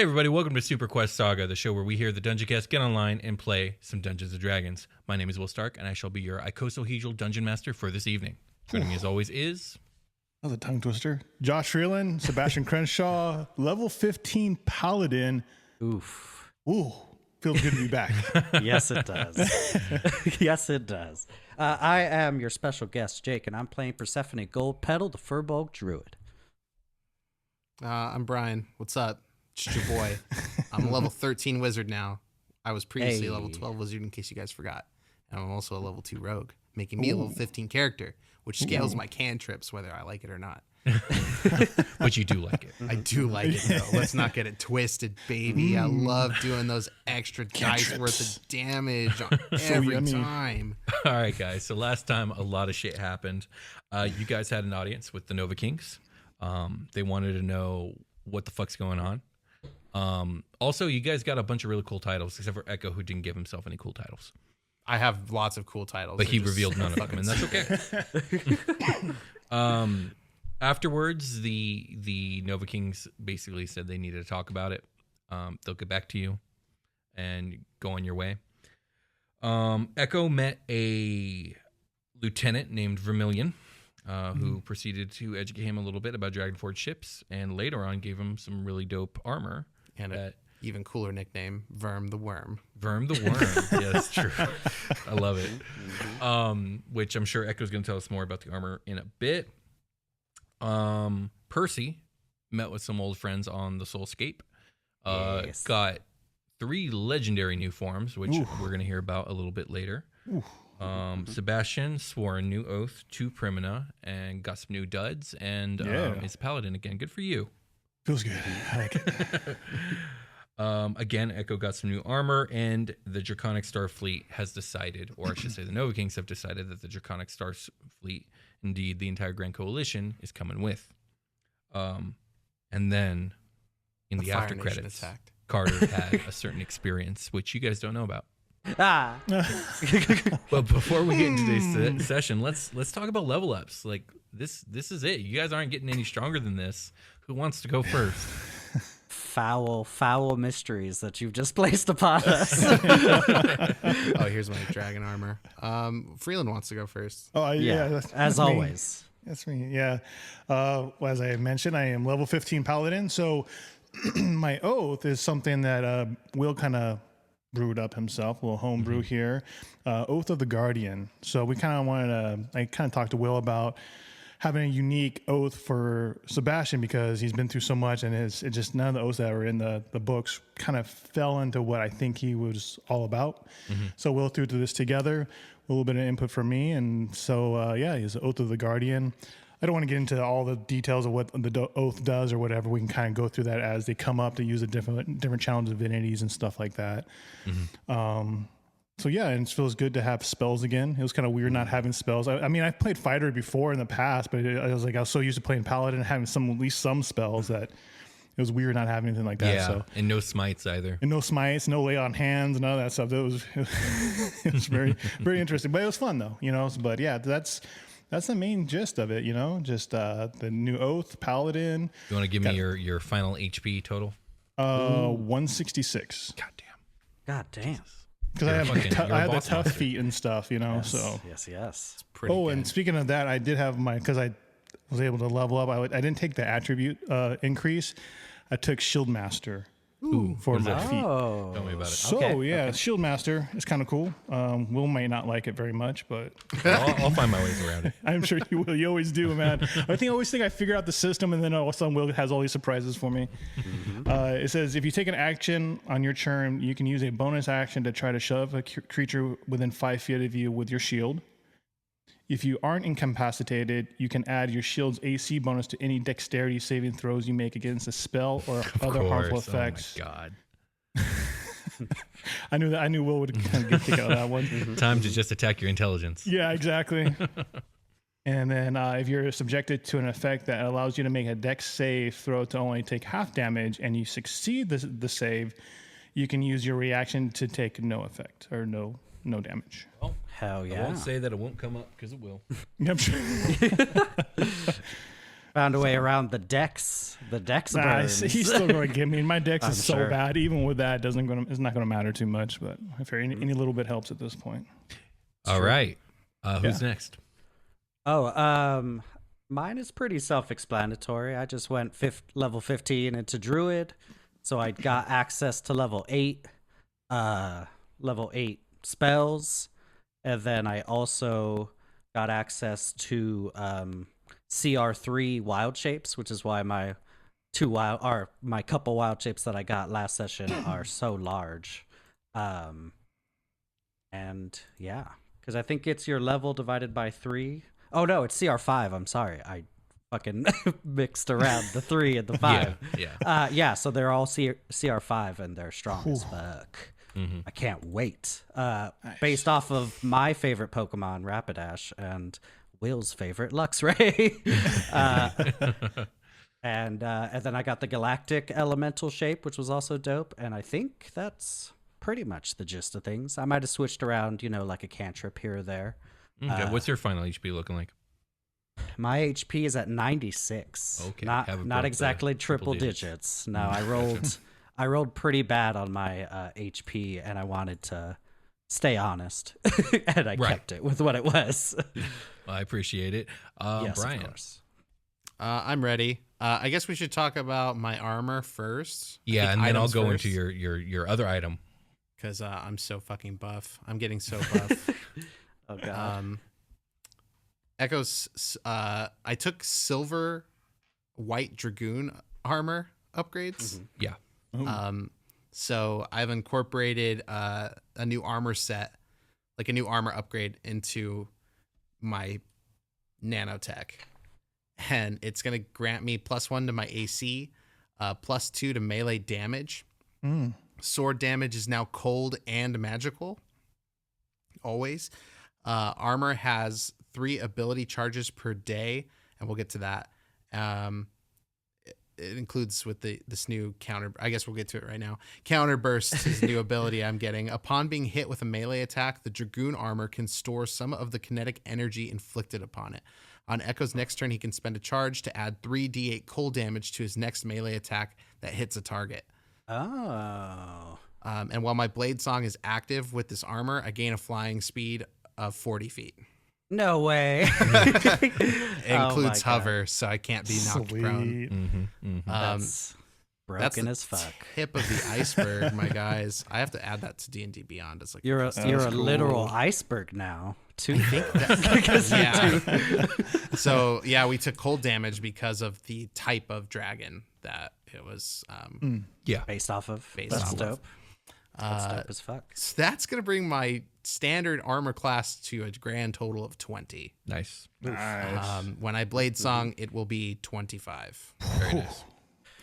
everybody, welcome to Superquest Saga, the show where we hear the Dungeon Cast get online and play some Dungeons & Dragons. My name is Will Stark, and I shall be your icosohedral Dungeon Master for this evening. Joining me as always is... That was a tongue twister. Josh Freeland, Sebastian Crenshaw, level 15 Paladin. Oof. Ooh, feels good to be back. Yes, it does. Yes, it does. I am your special guest, Jake, and I'm playing Persephone Goldpetal, the Furbolg Druid. I'm Brian. What's up? Just your boy. I'm a level 13 wizard now. I was previously a level 12 wizard, in case you guys forgot. And I'm also a level 2 rogue, making me a level 15 character, which scales my cantrips, whether I like it or not. But you do like it. I do like it, though. Let's not get it twisted, baby. I love doing those extra dice worth of damage every time. All right, guys. So last time, a lot of shit happened. You guys had an audience with the Nova Kings. They wanted to know what the fuck's going on. Also, you guys got a bunch of really cool titles, except for Echo, who didn't give himself any cool titles. I have lots of cool titles. But he revealed none of them, and that's okay. Afterwards, the Nova Kings basically said they needed to talk about it. They'll get back to you and go on your way. Echo met a lieutenant named Vermilion, who proceeded to educate him a little bit about Dragonforge ships, and later on gave him some really dope armor. And an even cooler nickname, Verm the Worm. Verm the Worm. Yeah, that's true. I love it. Which I'm sure Echo's going to tell us more about the armor in a bit. Percy met with some old friends on the Soulscape. Yes. Got 3 legendary new forms, which we're going to hear about a little bit later. Sebastian swore a new oath to Primina and got some new duds, and is a paladin again. Good for you. Feels good. I like it. Again, Echo got some new armor, and the Draconic Star Fleet has decided, or I should say the Nova Kings have decided, that the Draconic Star Fleet, indeed the entire Grand Coalition, is coming with. And then, in the after credits, Carter had a certain experience, which you guys don't know about. But before we get into today's session, let's talk about level ups. Like this is it. You guys aren't getting any stronger than this. Who wants to go first? Foul mysteries that you've just placed upon us. Oh, here's my dragon armor. Freeland wants to go first. Oh, yeah. As always. That's me. Yeah. As I mentioned, I am level 15 Paladin. So my oath is something that Will kind of brewed up himself, a little homebrew here. Oath of the Guardian. So we kind of wanted to, I kind of talked to Will about having a unique oath for Sebastian, because he's been through so much, and it just none of the oaths that were in the books kind of fell into what I think he was all about. So Will threw this together, a little bit of input from me, and so he's Oath of the Guardian. I don't want to get into all the details of what the oath does or whatever. We can kind of go through that as they come up to use the different challenge divinities and stuff like that. So yeah, and it feels good to have spells again. It was kind of weird not having spells. I mean, I've played fighter before in the past, but I was so used to playing paladin and having at least some spells that it was weird not having anything like that. Yeah, so. And no smites either. And no smites, no lay on hands, none of that stuff. It was very, very interesting, but it was fun though, But yeah, that's the main gist of it, Just the new oath, paladin. You want to give me your final HP total? 166. God damn. Because I had the tough feat and stuff, Yes, so. Yes. It's pretty good. And speaking of that, I did have because I was able to level up. I didn't take the attribute increase. I took Shield Master for my feat. Tell me about it. So Shield Master is kind of cool. Will might not like it very much, but I'll find my ways around it. I'm sure you will. You always do, man. I always think I figure out the system, and then all of a sudden Will has all these surprises for me. It says if you take an action on your turn, you can use a bonus action to try to shove a creature within 5 feet of you with your shield. If you aren't incapacitated, you can add your shield's AC bonus to any dexterity saving throws you make against a spell or other harmful effects. Oh my God. I knew Will would kind of get a kick out of that one. Time to just attack your intelligence. Yeah, exactly. And then if you're subjected to an effect that allows you to make a dex save throw to only take half damage, and you succeed the save, you can use your reaction to take no effect or no damage. Well, hell yeah. I won't say that it won't come up, because it will. Yep. Found a way around the dex. The dex Nah, burns. he's still going to get me. My dex I'm is so sure. bad. Even with that, it's not going to matter too much. But if any little bit helps at this point. All right. Who's next? Mine is pretty self-explanatory. I just went level 15 into Druid, so I got access to level 8 spells, and then I also got access to CR3 wild shapes, which is why my couple wild shapes that I got last session are so large. And yeah, because I think it's your level divided by 3. Oh no, it's CR5. I'm sorry, I fucking mixed around the 3 and the 5. Yeah. So they're all CR5 and they're strong as fuck. Mm-hmm. I can't wait. Based off of my favorite Pokemon, Rapidash, and Will's favorite Luxray. And then I got the Galactic Elemental shape, which was also dope. And I think that's pretty much the gist of things. I might have switched around, like a cantrip here or there. Okay. What's your final HP looking like? My HP is at 96. Okay. Not exactly triple digits. No, I rolled pretty bad on my HP, and I wanted to stay honest, and I kept it with what it was. I appreciate it. Yes, Brian. of course. I'm ready. I guess we should talk about my armor first. Yeah, and then I'll go into your other item. Because I'm so fucking buff. I'm getting so buff. Oh, God. Echoes, I took silver white dragoon armor upgrades. Mm-hmm. Yeah. So I've incorporated a new armor set, like a new armor upgrade into my nanotech. And it's going to grant me +1 to my AC, +2 to melee damage. Sword damage is now cold and magical. Always. Armor has 3 ability charges per day, and we'll get to that. It includes with this new counter. I guess we'll get to it right now. Counter burst is a new ability I'm getting. Upon being hit with a melee attack, the Dragoon armor can store some of the kinetic energy inflicted upon it. On Echo's next turn, he can spend a charge to add 3d8 cold damage to his next melee attack that hits a target. Oh. And while my Blade Song is active with this armor, I gain a flying speed of 40 feet. No way. It includes hover, so I can't be knocked prone. Mm-hmm. That's broken as fuck. Tip of the iceberg, my guys. I have to add that to D&D Beyond. It's like You're a literal iceberg now. So yeah, we took cold damage because of the type of dragon that it was. Based off of. That's dope. That's dope as fuck. So that's gonna bring my standard armor class to a grand total of 20. Nice. When I Blade Song, it will be 25. Very nice.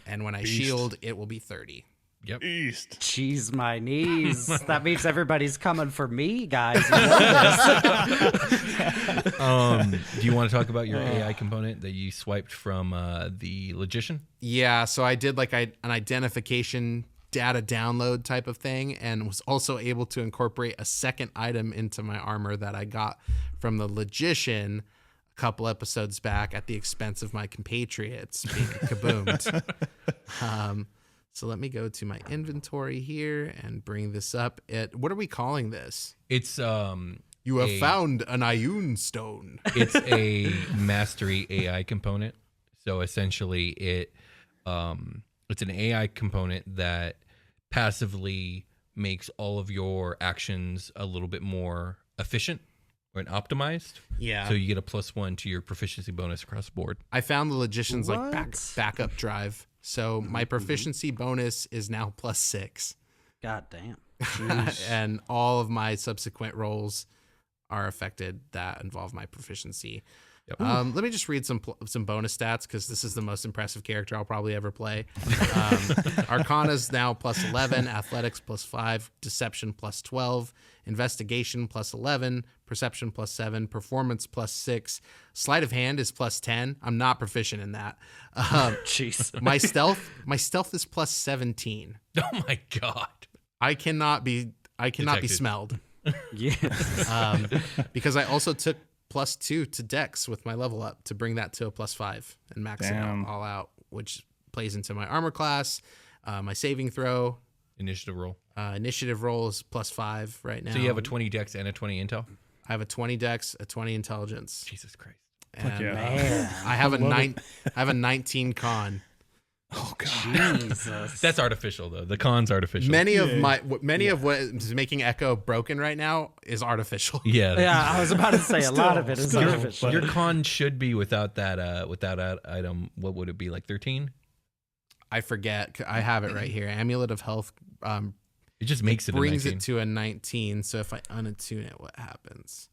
And when I shield, it will be 30. Yep. Jeez, my knees. That means everybody's coming for me, guys. Do you want to talk about your AI component that you swiped from the Logician? Yeah, so I did like an identification data download type of thing, and was also able to incorporate a second item into my armor that I got from the Logician a couple episodes back at the expense of my compatriots being kaboomed. So let me go to my inventory here and bring this up. What are we calling this? It's You have found an Ioun stone. It's a mastery AI component. So essentially it's an AI component that passively makes all of your actions a little bit more efficient and optimized. Yeah. So you get a +1 to your proficiency bonus across the board. I found the Logician's like backup drive. So my proficiency bonus is now +6. God damn. And all of my subsequent rolls are affected that involve my proficiency. Yep. Let me just read some bonus stats because this is the most impressive character I'll probably ever play. Arcana's now +11, Athletics +5, Deception +12, Investigation +11, Perception +7, Performance +6, Sleight of Hand is +10. I'm not proficient in that. Jeez. My stealth is +17. Oh my God. I cannot be Detected. smelled. Yeah. Because I also took +2 to Dex with my level up to bring that to a +5 and max it out all out, which plays into my armor class, my saving throw. Initiative roll. Initiative roll is +5 right now. So you have a 20 dex and a 20 intel? I have a 20 Dex, a 20 intelligence. Jesus Christ. And Man. I have a 19 con. Oh god. Jesus. That's artificial though. The con's artificial. Many of what is making Echo broken right now is artificial. Yeah. Yeah, I was about to say a lot of it is Still, artificial. Your con should be without that item. What would it be, like 13? I forget. I have it right here. Amulet of Health. It just makes it brings a 19. it to a 19. So if I unattune it, what happens?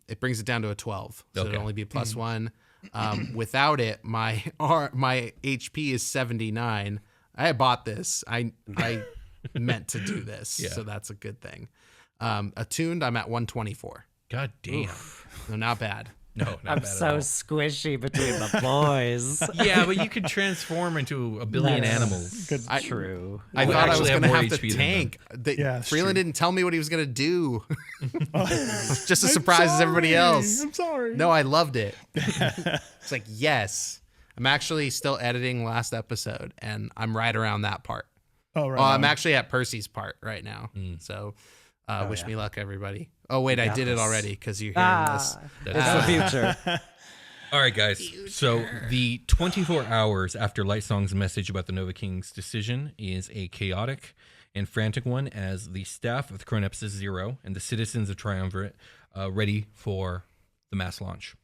It brings it down to a 12. So Okay. it'll only be +1. Without it, my HP is 79. I bought this. I meant to do this, Yeah. so that's a good thing. Attuned, I'm at 124. God damn. So not bad. No, not I'm bad so at all. squishy between the boys. Yeah, but you could transform into a billion That's animals. Good. True. I Well, thought I actually was have going to more have to HP than them. tank. Yeah, it's Freeland true. didn't tell me what he was going to do. Just as I'm surprised as everybody sorry. else. I'm sorry. No, I loved it. It's like, yes. I'm actually still editing last episode, and I'm right around that part. Oh, right. Well, I'm on. actually at Percy's part right now. So wish me luck, everybody. Oh, wait, I did it this. already because you're hearing this. It's the future. All right, guys. So the 24 hours after Light Song's message about the Nova King's decision is a chaotic and frantic one, as the staff of the Chronepsis Zero and the citizens of Triumvirate ready for the mass launch.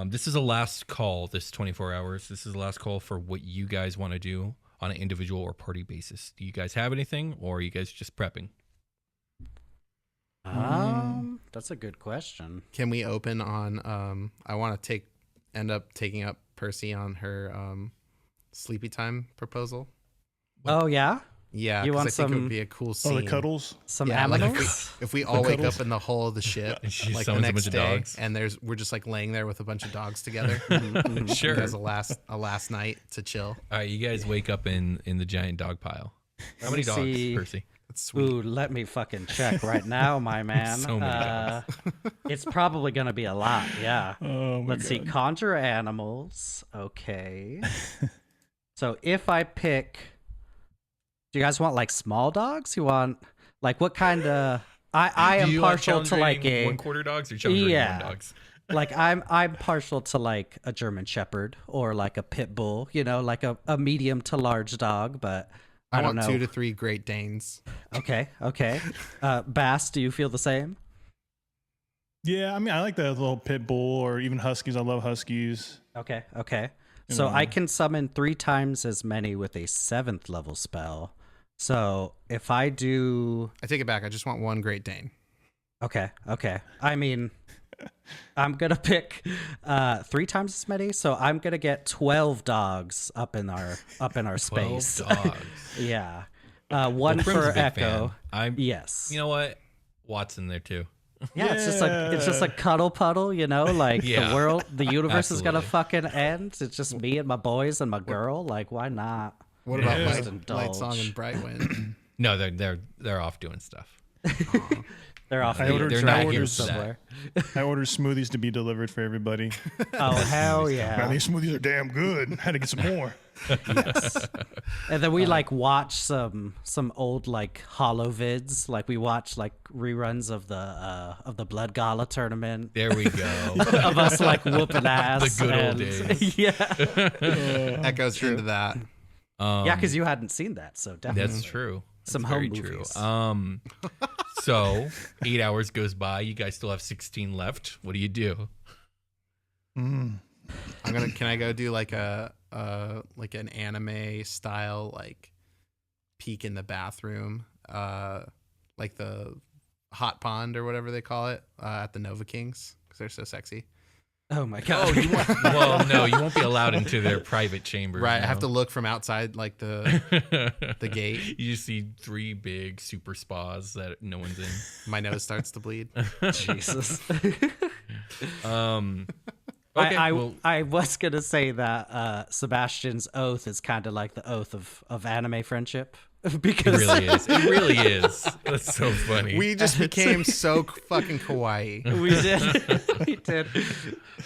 This is a last call, this 24 hours. This is the last call for what you guys want to do on an individual or party basis. Do you guys have anything, or are you guys just prepping? That's a good question. Can we open on? I want to end up taking up Percy on her sleepy time proposal. Oh yeah, Yeah, You 'cause want I think it some- would be a cool Oh, scene. the cuddles. some Yeah, like animals. if we all wake cuddles. up in the hull of the ship, And she like the summons a next bunch of day, dogs. and we're just like laying there with a bunch of dogs together. Sure. As a last night to chill. All right, you guys wake up in the giant dog pile. How many me dogs, see. Percy? That's sweet. Ooh, let me fucking check right now, my man. So many dogs. It's probably gonna be a lot. Yeah. Oh my Let's see. God. Conjure animals. Okay. So if I pick, do you guys want like small dogs? You want like what kind of? I Do am you want partial to challenge like rating a 1/4 dogs or challenge rating Yeah. 1 dogs? like I'm partial to like a German Shepherd or like a pit bull. You know, like a medium to large dog. But I don't want know. 2 to 3 Great Danes. Okay. Bass, do you feel the same? Yeah, I mean, I like the little pit bull or even huskies. I love huskies. Okay. So I can summon 3 times as many with a 7th level spell. So if I do, I take it back. I just want 1 Great Dane. okay. I mean, I'm gonna pick 3 times as many. So I'm gonna get 12 dogs up in our 12 space. dogs. Yeah. One Well, Prim's a for big Echo. fan. I'm. Yes. You know what? Watson there too. Yeah, it's just a cuddle puddle, you know, like Yeah. the universe is gonna Absolutely. fucking end. It's just me and my boys and my girl. Like, why not? What Yeah. about Just Light Song indulge. and Brightwind? No, they're off doing stuff. They're off. I ordered- They're I not ordered here for that. somewhere. I ordered smoothies to be delivered for everybody. Oh hell Man, yeah! these smoothies are damn good. I had to get some more. And then we like watch some old like holo vids. Like we watch like reruns of the Blood Gala tournament There we go. of us like whooping ass. The good old and- days. Yeah, Echoes into that. yeah, because you hadn't seen that, so definitely. That's true. That's Some very home true. movies. So 8 hours goes by. You guys still have 16 left. What do you do? Mm. Can I go do like like an anime style like peek in the bathroom, like the hot pond or whatever they call it at the Nova Kings because they're so sexy. Oh my god! Oh, you want? Well, no, you won't be allowed into their private chambers. Right, I have to no. look from outside like the gate. You see 3 big super spas that no one's in. My nose starts to bleed. Jesus. Okay, I was gonna say that Sebastian's oath is kind of like the oath of anime friendship. It because really is. It really is. That's so funny. We just became so fucking kawaii. we did. We did.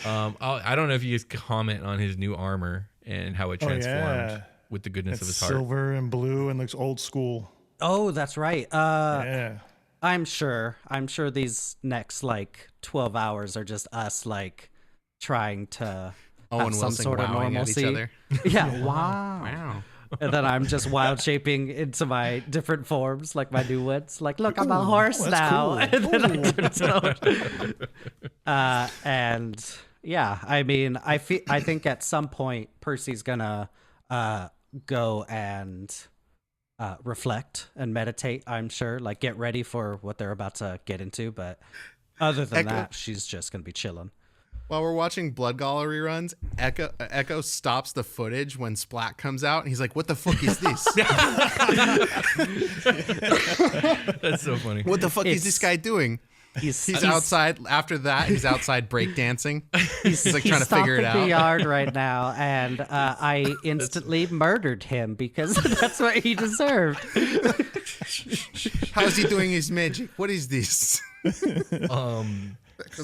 I don't know if you guys comment on his new armor and how it transformed with the goodness of his heart. Silver and blue and looks old school. Oh, that's right. Yeah. I'm sure these next like 12 hours are just us like trying to have some Wilson sort of wowing at each normalcy. other. Yeah, wow. Wow. And then I'm just wild shaping into my different forms, like my new ones. Like, look, I'm a horse that's now. cool. And then I turn toad. And yeah, I mean, I think at some point Percy's gonna go and reflect and meditate. I'm sure, like get ready for what they're about to get into. But other than that, she's just gonna be chilling. While we're watching Blood Gala reruns, Echo stops the footage when Splat comes out, and he's like, "What the fuck is this? That's so funny. What the fuck is this guy doing?" He's outside. After that, he's outside breakdancing. He's like trying to figure it out. He's the yard right now, and I instantly murdered him because that's what he deserved. How is he doing his magic? What is this?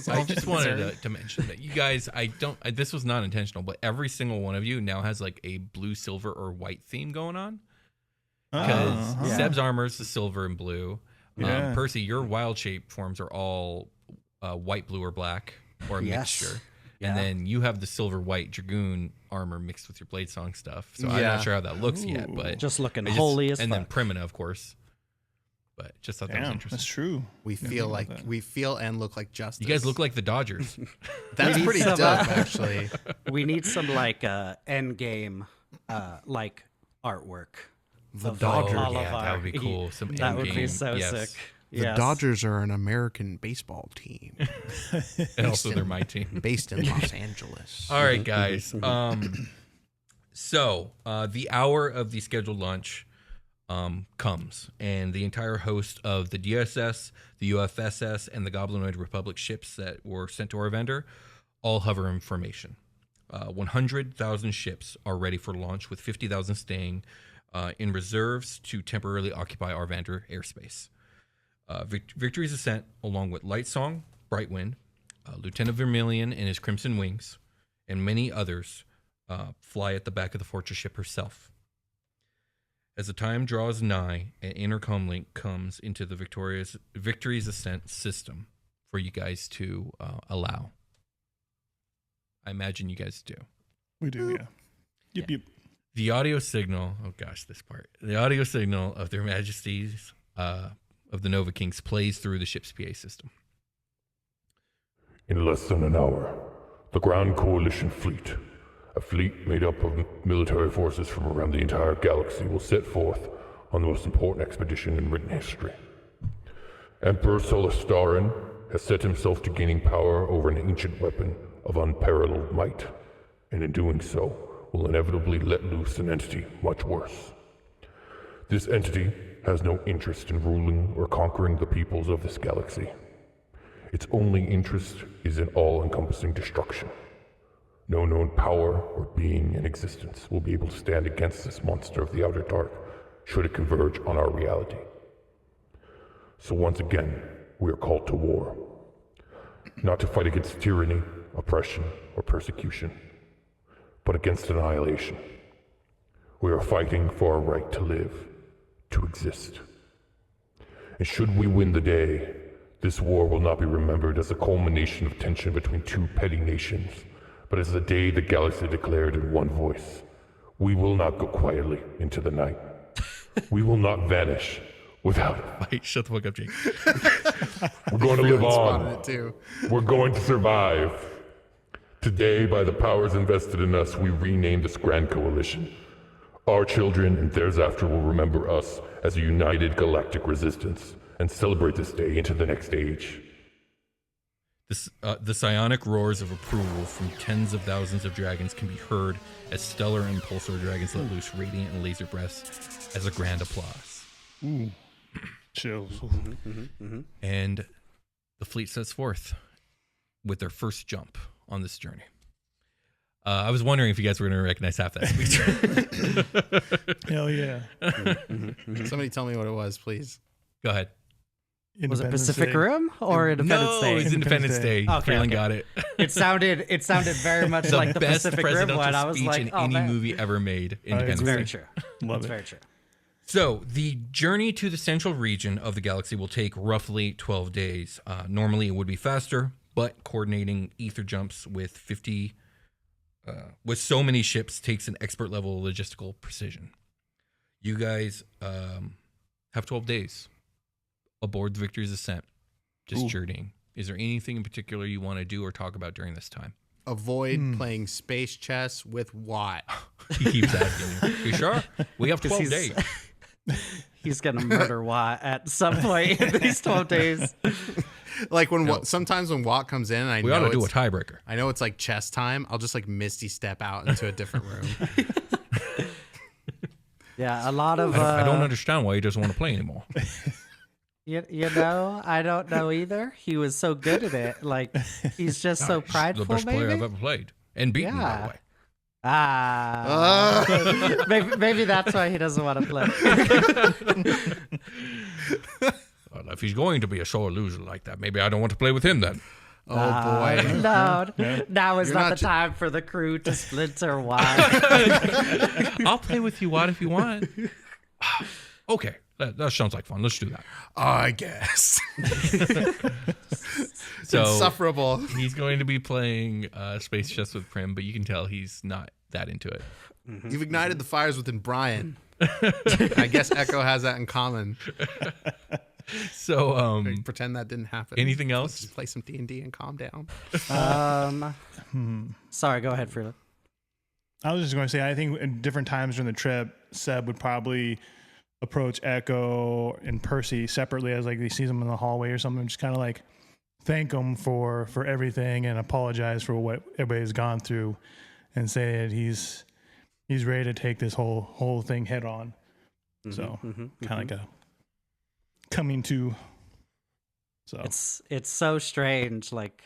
I just wanted to mention that you guys, this was not intentional, but every single one of you now has like a blue, silver, or white theme going on. Because Seb's armor is the silver and blue. Yeah. Percy, your wild shape forms are all white, blue, or black, or a mixture. Yeah. And then you have the silver, white dragoon armor mixed with your blade song stuff. So I'm not sure how that looks yet, but Just looking holy as and fuck. then Primina, of course. But just thought that was interesting. That's true. We feel and look like justice. You guys look like the Dodgers. That's We need pretty some, dope, actually. We need some like end game like artwork. The of Dodgers. all of that our- would be cool. Some That would be endgame, so yes. sick. The Yes. Dodgers are an American baseball team And also they're my team. based in Los Angeles. All right, guys. So the hour of the scheduled launch comes, and the entire host of the DSS, the UFSS, and the Goblinoid Republic ships that were sent to our vendor all hover in formation. 100,000 ships are ready for launch, with 50,000 staying in reserves to temporarily occupy our vendor airspace. Victory's Ascent, along with Lightsong, Brightwind, Lieutenant Vermilion and his Crimson Wings, and many others fly at the back of the fortress ship herself. As the time draws nigh, an intercom link comes into the Victory's Ascent system for you guys to allow. I imagine you guys do. We do, yeah. Yep. The audio signal, this part. The audio signal of their majesties of the Nova Kings plays through the ship's PA system. In less than an hour, the Grand Coalition fleet, a fleet made up of military forces from around the entire galaxy, will set forth on the most important expedition in written history. Emperor Solastarin has set himself to gaining power over an ancient weapon of unparalleled might, and in doing so, will inevitably let loose an entity much worse. This entity has no interest in ruling or conquering the peoples of this galaxy. Its only interest is in all-encompassing destruction. No known power or being in existence will be able to stand against this monster of the Outer Dark, should it converge on our reality. So once again, we are called to war. Not to fight against tyranny, oppression, or persecution, but against annihilation. We are fighting for our right to live, to exist. And should we win the day, this war will not be remembered as a culmination of tension between two petty nations, but as the day the galaxy declared in one voice, we will not go quietly into the night. We will not vanish without. Wait, shut the fuck up, Jake. We're going to live Spotted on. it too. We're going to survive. Today, by the powers invested in us, we rename this Grand Coalition. Our children and theirs after will remember us as a united galactic resistance and celebrate this day into the next age. The psionic roars of approval from tens of thousands of dragons can be heard as stellar and pulsar dragons let loose radiant and laser breaths as a grand applause. Ooh. Chills. And the fleet sets forth with their first jump on this journey. I was wondering if you guys were going to recognize half that speech. Hell yeah. Somebody tell me what it was, please. Go ahead. Was it Independence Pacific Day. Rim or Independence No, Day? it's Independence Day. Okay, Freeland okay. got it. It sounded very much like the best Pacific Rim presidential one. I was speech like, in oh any man. movie ever made. Independence agree. Very Day. true. Love That's it. very true. So the journey to the central region of the galaxy will take roughly 12 days. Normally it would be faster, but coordinating ether jumps with so many ships takes an expert level of logistical precision. You guys have 12 days aboard the Victory's Ascent, just journeying. Is there anything in particular you want to do or talk about during this time? Avoid playing space chess with Watt. He keeps asking. You sure? We have 12 days. He's gonna murder Watt at some point in these 12 days. Like sometimes when Watt comes in, We ought to do a it's- tiebreaker. I know it's like chess time. I'll just like Misty step out into a different room. Yeah, a lot of. I don't understand why he doesn't want to play anymore. You know, I don't know either. He was so good at it. Like he's just so He's prideful. the best player I've maybe. ever played. And beaten, by the Yeah. way. Maybe that's why he doesn't want to play. Well, if he's going to be a sore loser like that, maybe I don't want to play with him then. Oh boy. No, now is You're not not the time for the crew to splinter. Why? I'll play with you, Watt, if you want. Okay, that sounds like fun. Let's do that. I guess. So Insufferable. he's going to be playing space chess with Prim, but you can tell he's not that into it. You've ignited the fires within Brian. I guess Echo has that in common. So, Pretend that didn't happen. anything Let's else? just play some D&D and calm down. Sorry, go ahead, Freeland. I was just going to say, I think at different times during the trip, Seb would probably approach Echo and Percy separately as like he sees them in the hallway or something, just kind of like thank them for everything and apologize for what everybody's gone through and say that he's ready to take this whole thing head on. So kind of like a coming to. So It's so strange, like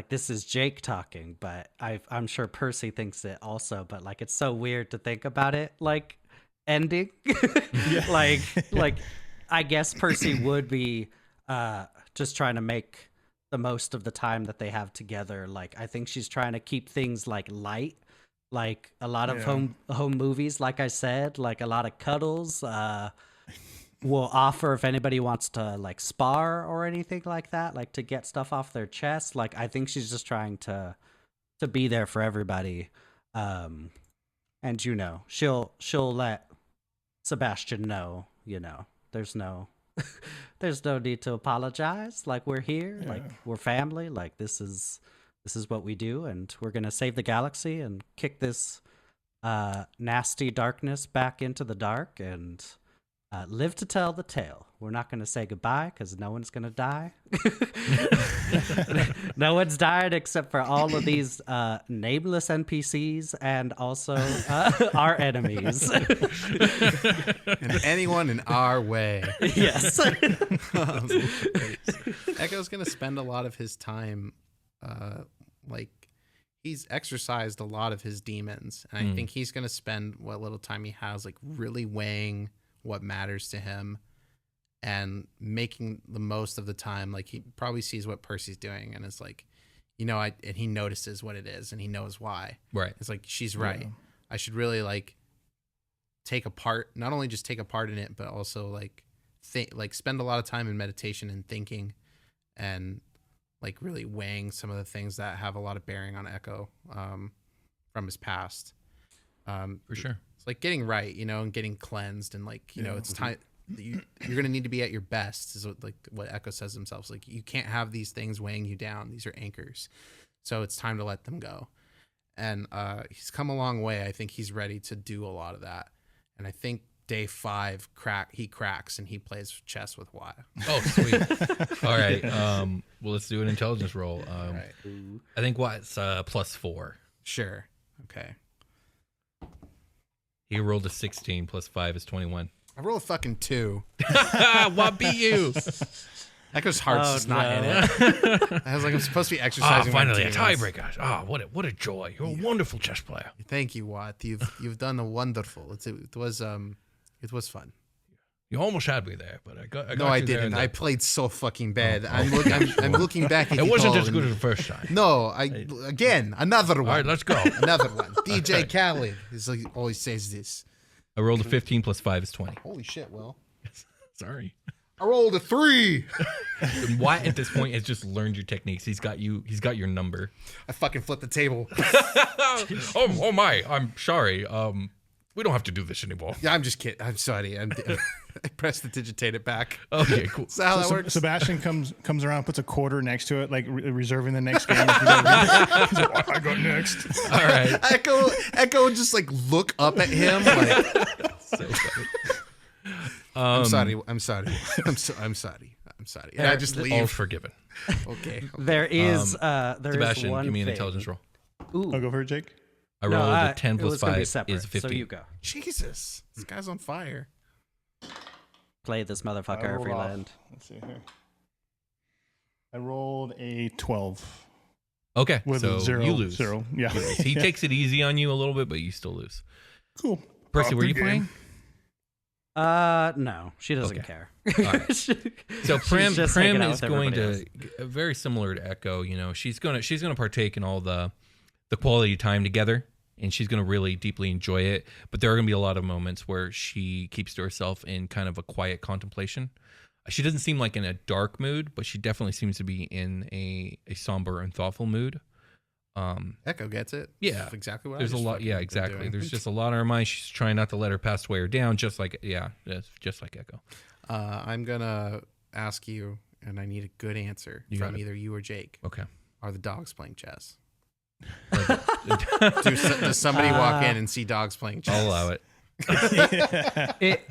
this is Jake talking, but I'm sure Percy thinks it also, but like it's so weird to think about it like ending. like I guess Percy would be just trying to make the most of the time that they have together. Like I think she's trying to keep things like light, like a lot of home movies, like I said, like a lot of cuddles. Will offer if anybody wants to like spar or anything like that, like to get stuff off their chest. Like I think she's just trying to be there for everybody. And you know, she'll let Sebastian know, you know, there's no need to apologize. Like we're here, like we're family, like this is what we do, and we're gonna save the galaxy and kick this nasty darkness back into the dark and live to tell the tale. We're not going to say goodbye because no one's going to die. No one's died except for all of these nameless NPCs and also our enemies. And anyone in our way. Yes. Echo's going to spend a lot of his time, like, he's exercised a lot of his demons. And I think he's going to spend what little time he has, like, really weighing what matters to him and making the most of the time. Like he probably sees what Percy's doing and is like, you know, and he notices what it is and he knows why. Right. It's like, she's right. Yeah. I should really like not only just take a part in it, but also like spend a lot of time in meditation and thinking and like really weighing some of the things that have a lot of bearing on Echo from his past. For sure. Like getting right, you know, and getting cleansed, and like, you know, it's time. You're going to need to be at your best, is what Echo says himself. Like you can't have these things weighing you down. These are anchors, so it's time to let them go. And he's come a long way. I think he's ready to do a lot of that. And I think day 5 he cracks and he plays chess with Wyatt. Oh, sweet. All right. Well, let's do an intelligence roll. Right. I think Wyatt's +4. Sure. Okay. He rolled a 16 +5 is 21. I roll a fucking 2. What beat you? Echo's heart's just not in it. I was like, I'm supposed to be exercising. Finally, a my demons. tiebreaker. What a joy. You're a wonderful chess player. Thank you, Watt. You've done a wonderful. It was fun. You almost had me there, but I got No, you I there didn't. and I then- played so fucking bad. I'm looking back at It you wasn't all as good and- as the first time. No, again another one. All right, let's go. Another one. DJ Khaled is like always says this. I rolled a 15 plus 5 is 20. Holy shit, Will. Sorry. I rolled a 3. And Wyatt at this point has just learned your techniques. He's got your number. I fucking flipped the table. Oh my, I'm sorry. We don't have to do this anymore. Yeah, I'm just kidding. I'm sorry. I pressed the digitate it back. Okay, cool. Is that how that works? Sebastian comes around, puts a quarter next to it, like reserving the next game. He's like, I go next. All right. Echo just like look up at him like So funny. I'm sorry. I'm sorry. I'm sorry. And I just All leave. forgiven. Okay. There is Sebastian, one give me an thing. intelligence roll. Ooh. I'll go for it, Jake. I rolled a 10 it plus was gonna be 5 separate, is 15. So you go. Jesus. This guy's on fire. Play this I motherfucker rolled every off. land. Let's see here. I rolled a 12 Okay, with so a 0. you lose. 0. Yeah. You lose. He takes it easy on you a little bit, but you still lose. Cool. Percy, Off were the you game. playing? No, she doesn't Okay. care. right. So She's Prim just hanging out is with going everybody to very similar to Echo. You know, she's gonna partake in all the quality time together, and she's gonna really deeply enjoy it. But there are gonna be a lot of moments where she keeps to herself in kind of a quiet contemplation. She doesn't seem like in a dark mood, but she definitely seems to be in a somber and thoughtful mood. Echo gets it. Yeah. That's exactly what There's I a just lot. fucking Yeah, been exactly. doing. There's just a lot on her mind. She's trying not to let her past wear her down, just like Echo. I'm gonna ask you, and I need a good answer You from got it. either you or Jake. Okay. Are the dogs playing chess? Does somebody walk in and see dogs playing chess? I'll allow it.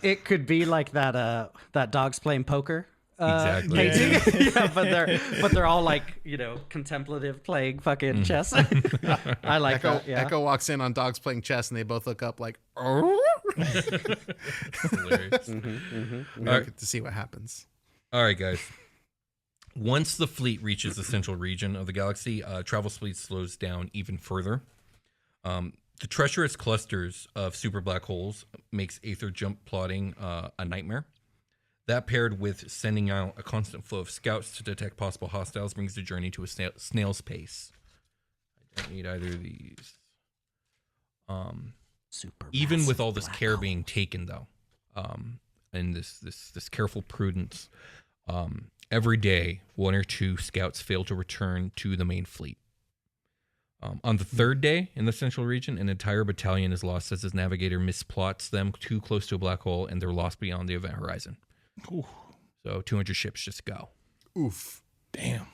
It could be like that dogs playing poker. Exactly. Painting. Yeah, but they're all like, contemplative playing fucking chess. I like Echo, that. Yeah. Echo walks in on dogs playing chess, and they both look up like, "Oh." Hilarious. We don't get to see what happens. All right, guys. Once the fleet reaches the central region of the galaxy, travel speed slows down even further. The treacherous clusters of super black holes makes aether jump plotting a nightmare. That paired with sending out a constant flow of scouts to detect possible hostiles brings the journey to a snail's pace. I don't need either of these. Even with all this care being taken, though, and this careful prudence, every day 1 or 2 scouts fail to return to the main fleet. On the 3rd day in the central region, an entire battalion is lost as his navigator misplots them too close to a black hole, and they're lost beyond the event horizon. Ooh. So 200 ships just go. Oof. Damn.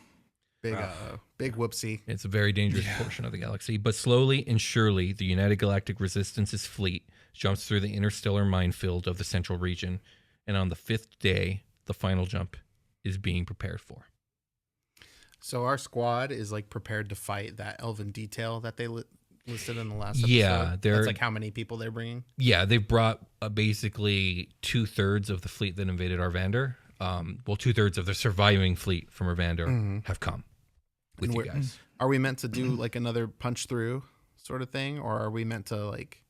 Big whoopsie. It's a very dangerous portion of the galaxy, but slowly and surely, the United Galactic Resistance's fleet jumps through the interstellar minefield of the central region, and on the 5th day, the final jump is being prepared for. So our squad is like prepared to fight that elven detail that they listed in the last episode. Yeah, that's like how many people they're bringing. Yeah, they've brought basically 2/3 of the fleet that invaded Arvander. 2/3 of the surviving fleet from Arvander have come with And you guys. Are we meant to do like another punch through sort of thing, or are we meant to like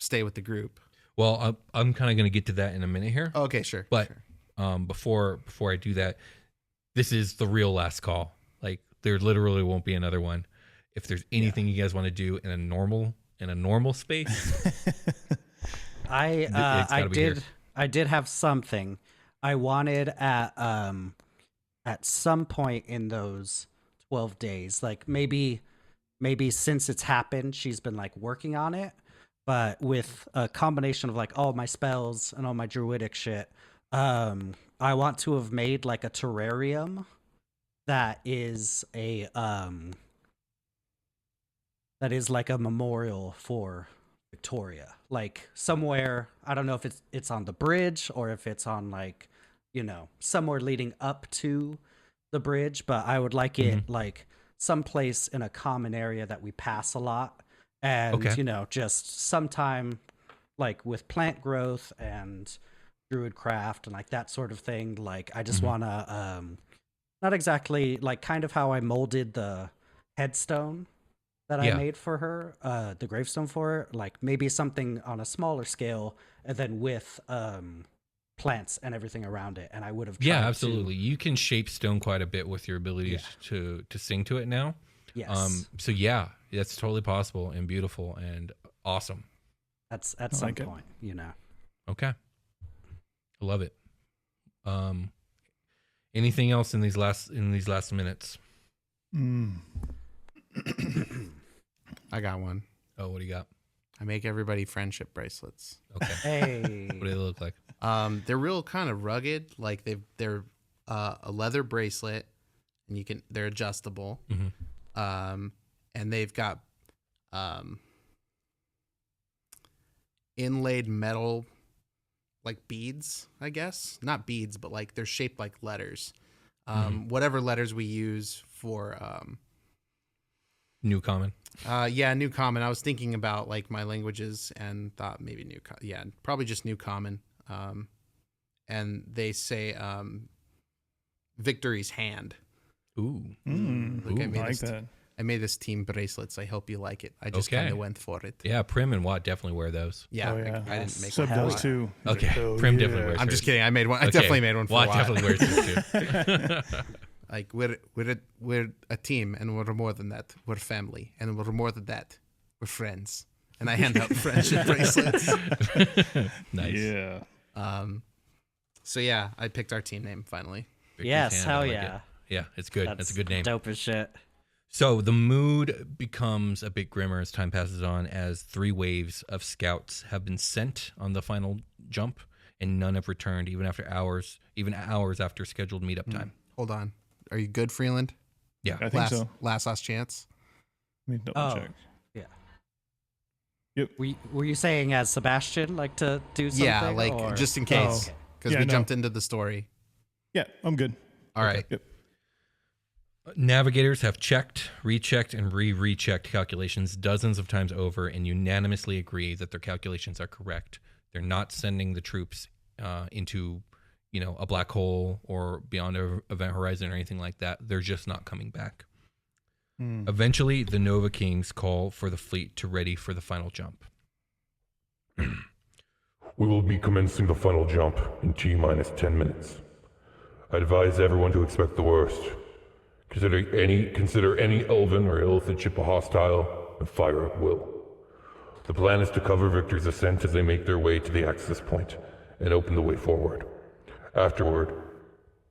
stay with the group? Well, I'm kind of going to get to that in a minute here. Okay, sure. But sure. before I do that, this is the real last call. Like there literally won't be another one. If there's anything you guys want to do in a normal space, I did have something I wanted at some point in those 12 days, like maybe since it's happened, she's been like working on it, but with a combination of like all my spells and all my druidic shit, I want to have made like a terrarium that is like a memorial for Victoria, like somewhere. I don't know if it's on the bridge or if it's on like, somewhere leading up to the bridge, but I would like it like someplace in a common area that we pass a lot, and Okay. just sometime like with plant growth and druid craft and like that sort of thing. Like I just want to not exactly like kind of how I molded the headstone that I made for her, the gravestone for her, like maybe something on a smaller scale, and then with plants and everything around it. And I would have tried absolutely. You can shape stone quite a bit with your ability to sing to it now. Yes. So yeah, that's totally possible and beautiful and awesome. That's at some point, you know. Okay. I love it. Anything else in these last minutes? I got one. Oh, what do you got? I make everybody friendship bracelets. Okay. Hey. What do they look like? They're real kind of rugged. Like they're a leather bracelet, and they're adjustable. And they've got inlaid metal, like beads, I guess. Not beads, but like they're shaped like letters. Whatever letters we use for New Common. New Common. I was thinking about like my languages and thought maybe probably just New Common. And they say Victory's Hand. Ooh. Look, I like that. I made this team bracelets. I hope you like it. I just kind of went for it. Yeah, Prim and Watt definitely wear those. Yeah, Oh, yeah. I didn't make Sub one. does too. Okay, Oh, Prim yeah. definitely wears I'm hers. just kidding. I made one. I definitely made one for Watt Watt. definitely wears hers too. Like we're a team, and we're more than that. We're family, and we're more than that. We're friends. And I hand out friendship bracelets. Nice. Yeah. So yeah, I picked our team name finally. Victor's Yes, Hand, I hell like yeah. it. Yeah, it's good. That's a good name. Dope as shit. So the mood becomes a bit grimmer as time passes on, as 3 waves of scouts have been sent on the final jump, and none have returned, even hours after scheduled meetup time. Hold on. Are you good, Freeland? Yeah. I think so. Last chance. Let me double check. Yeah. Yep. Were you saying as Sebastian, like to do something? Yeah, like or? just in case, because Yeah, we no. jumped into the story. Yeah, I'm good. All right. Yep. Navigators have checked, rechecked, and rechecked calculations dozens of times over and unanimously agree that their calculations are correct. They're not sending the troops into, a black hole or beyond an event horizon or anything like that. They're just not coming back. Eventually, the Nova Kings call for the fleet to ready for the final jump. We will be commencing the final jump in T-minus 10 minutes. I advise everyone to expect the worst. Consider any elven or illithid ship a hostile and fire at will. The plan is to cover Victor's ascent as they make their way to the access point and open the way forward. Afterward,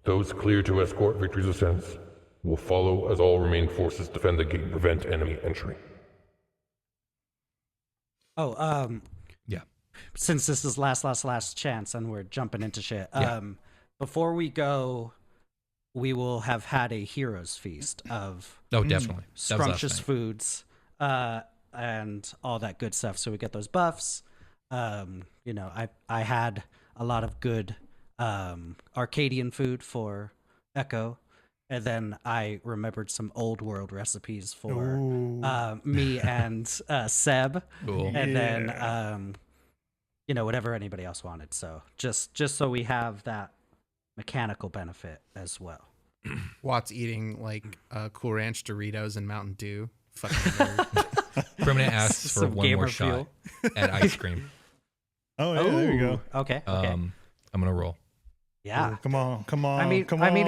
those clear to escort Victor's ascent will follow as all remaining forces defend the gate and prevent enemy entry. Oh, Yeah. since this is last chance and we're jumping into shit. Yeah. Before we go, we will have had a hero's feast of Oh, definitely. That was last scrumptious night. foods and all that good stuff. So we get those buffs. I had a lot of good Arcadian food for Echo, and then I remembered some old world recipes for me and Seb, Cool. and then whatever anybody else wanted. So just so we have that mechanical benefit as well. Watt's eating like Cool Ranch Doritos and Mountain Dew. Fucking nerd. Permanent asks for Some one more gamer shot fuel. at ice cream. Oh, yeah, there you go. Okay. I'm going to roll. Yeah. Come on. I mean,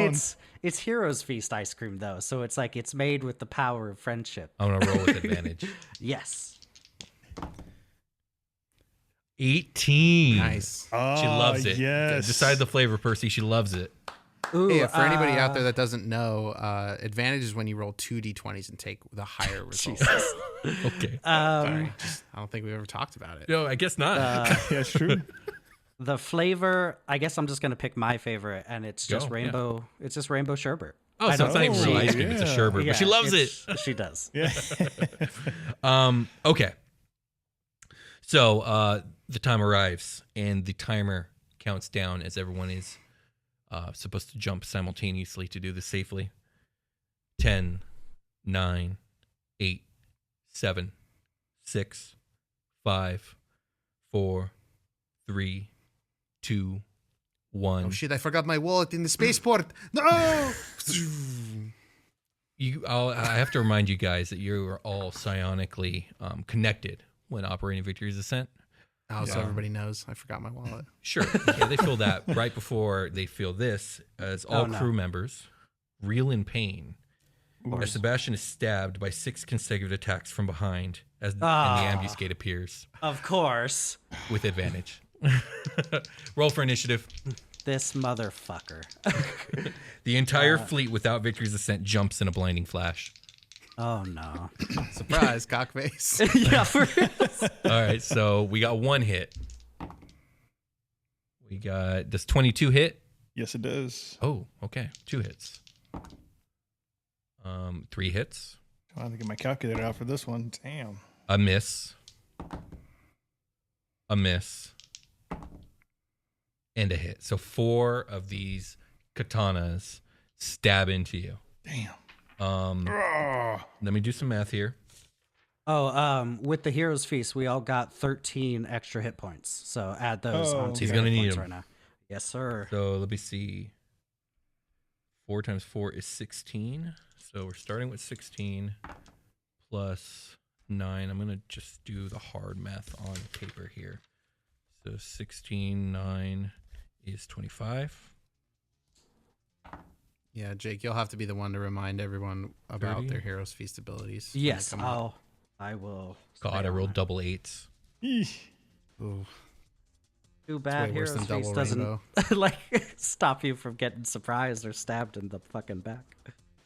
it's Heroes Feast ice cream though, so it's like it's made with the power of friendship. I'm going to roll with advantage. Yes. 18. Nice. She loves it. Yes. Decide the flavor, Percy. She loves it. Ooh, Hey, for anybody out there that doesn't know, advantage is when you roll 2 d20s and take the higher result. Okay. Sorry, I don't think we ever talked about it. No, I guess not. Yeah, it's true. the flavor, I guess I'm just gonna pick my favorite, and it's just Go, rainbow. It's just rainbow sherbet. Oh, so it's not even real ice cream. It's a sherbet, Yeah, but she loves it. She does. Yeah. Okay. So the time arrives, and the timer counts down as everyone is supposed to jump simultaneously to do this safely. 10, 9, 8, 7, 6, 5, 4, 3, 2, 1. Oh shit! I forgot my wallet in the spaceport. No. I have to remind you guys that you are all psionically connected when operating Victory's Ascent. Oh, so everybody knows I forgot my wallet. Sure. Yeah, they feel that right before they feel this, as all crew members reel in pain. As Sebastian is stabbed by 6 consecutive attacks from behind as and the ambuscade appears. Of course. With advantage. Roll for initiative. This motherfucker. The entire fleet without Victory's Ascent jumps in a blinding flash. Oh, no. Surprise, cockface. Yeah, for real. All right, so we got 1 hit. Does 22 hit? Yes, it does. Oh, okay. 2 hits. 3 hits. I have to get my calculator out for this one. Damn. A miss. A miss. And a hit. So 4 of these katanas stab into you. Damn. Let me do some math here. Oh, with the Hero's Feast, we all got 13 extra hit points. So add those onto He's your gonna hit need points them right now. Yes, sir. So let me see. 4 times 4 is 16. So we're starting with 16 plus 9. I'm going to just do the hard math on paper here. So 16, 9 is 25. Yeah, Jake, you'll have to be the one to remind everyone about 30. their Hero's Feast abilities. Yes, I will. God, I rolled double 8s. Eesh. Ooh, Too bad way worse Hero's than Feast double doesn't rainbow. like stop you from getting surprised or stabbed in the fucking back.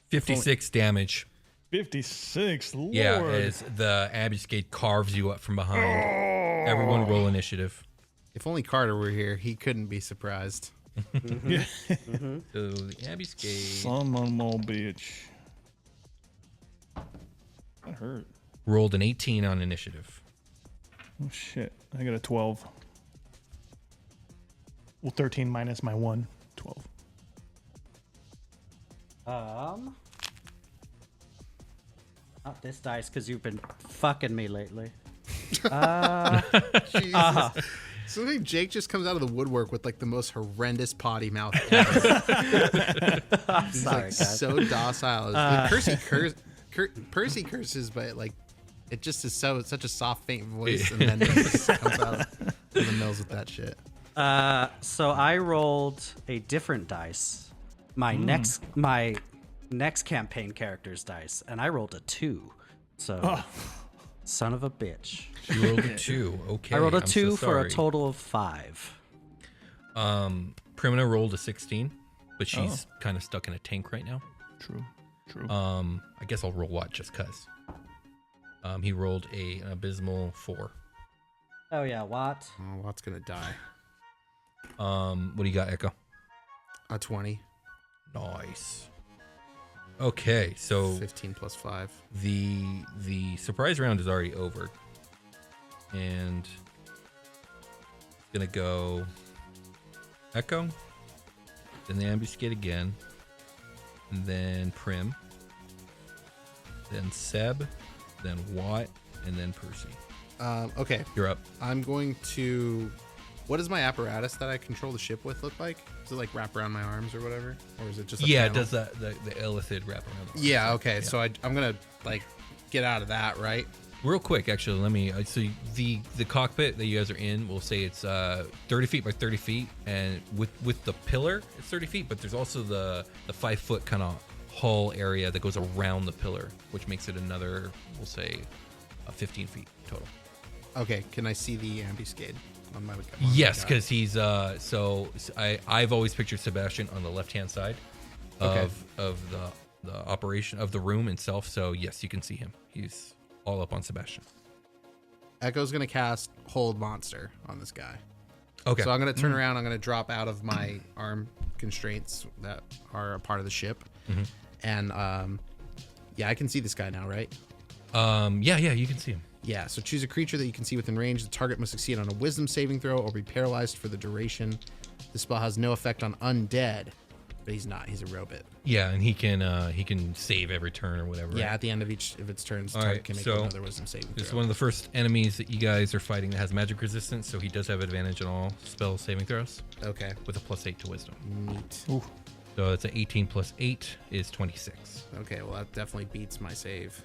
56 damage. 56. Lord. Yeah, as the ambuscade carves you up from behind. Everyone roll initiative. If only Carter were here, he couldn't be surprised. So the ambuscade. Son of a mole bitch. That hurt. Rolled an 18 on initiative. Oh, shit. I got a 12. Well, 13 minus my 1. 12. Not this dice because you've been fucking me lately. Jesus. So I think Jake just comes out of the woodwork with like the most horrendous potty mouth ever. He's Sorry, like guys. so docile. Like, Percy curses, but like it just is such a soft, faint voice, and then it just comes out of the mills with that shit. So I rolled a different dice. My next campaign character's dice, and I rolled a 2. So, son of a bitch. You rolled a 2. Okay. I rolled a I'm 2 so for a sorry. total of 5. Primina rolled a 16, but she's kind of stuck in a tank right now. True. I guess I'll roll Watt just cuz. He rolled an abysmal 4. Oh yeah, what? Oh, Watt's gonna die. What do you got, Echo? A 20. Nice. Okay, so 15 plus 5. the surprise round is already over, and it's gonna go Echo, then the ambuscade again, and then Prim, then Seb, then Watt, and then Percy. Okay, You're up. I'm going to. What does my apparatus that I control the ship with look like? Does it like wrap around my arms or whatever, or is it just? A Yeah, it panel? does that the illithid wrap around. The arms. Yeah. Okay. So I'm gonna like get out of that, right? Real quick, actually, let me. So the cockpit that you guys are in, we'll say it's 30 feet by 30 feet, and with the pillar, it's 30 feet. But there's also the 5 foot kind of hull area that goes around the pillar, which makes it another, we'll say, 15 feet total. Okay. Can I see the ambuscade on my? Yes, because he's I've always pictured Sebastian on the left hand side of the operation of the room itself. So yes, you can see him. He's all up on Sebastian. Echo's gonna cast Hold Monster on this guy. Okay. So I'm gonna turn around. I'm gonna drop out of my arm constraints that are a part of the ship, and yeah, I can see this guy now, right? Yeah, you can see him. Yeah, so choose a creature that you can see within range. The target must succeed on a wisdom saving throw or be paralyzed for the duration. The spell has no effect on undead. But he's not. He's a robot. Yeah, and he can save every turn or whatever. Yeah, right? at the end of each of its turns, All target right, can make so another wisdom saving This is throw. one of the first enemies that you guys are fighting that has magic resistance, so he does have advantage on all spell saving throws Okay. with a +8 to wisdom. Neat. Ooh. So it's an 18 plus 8 is 26. Okay, well that definitely beats my save.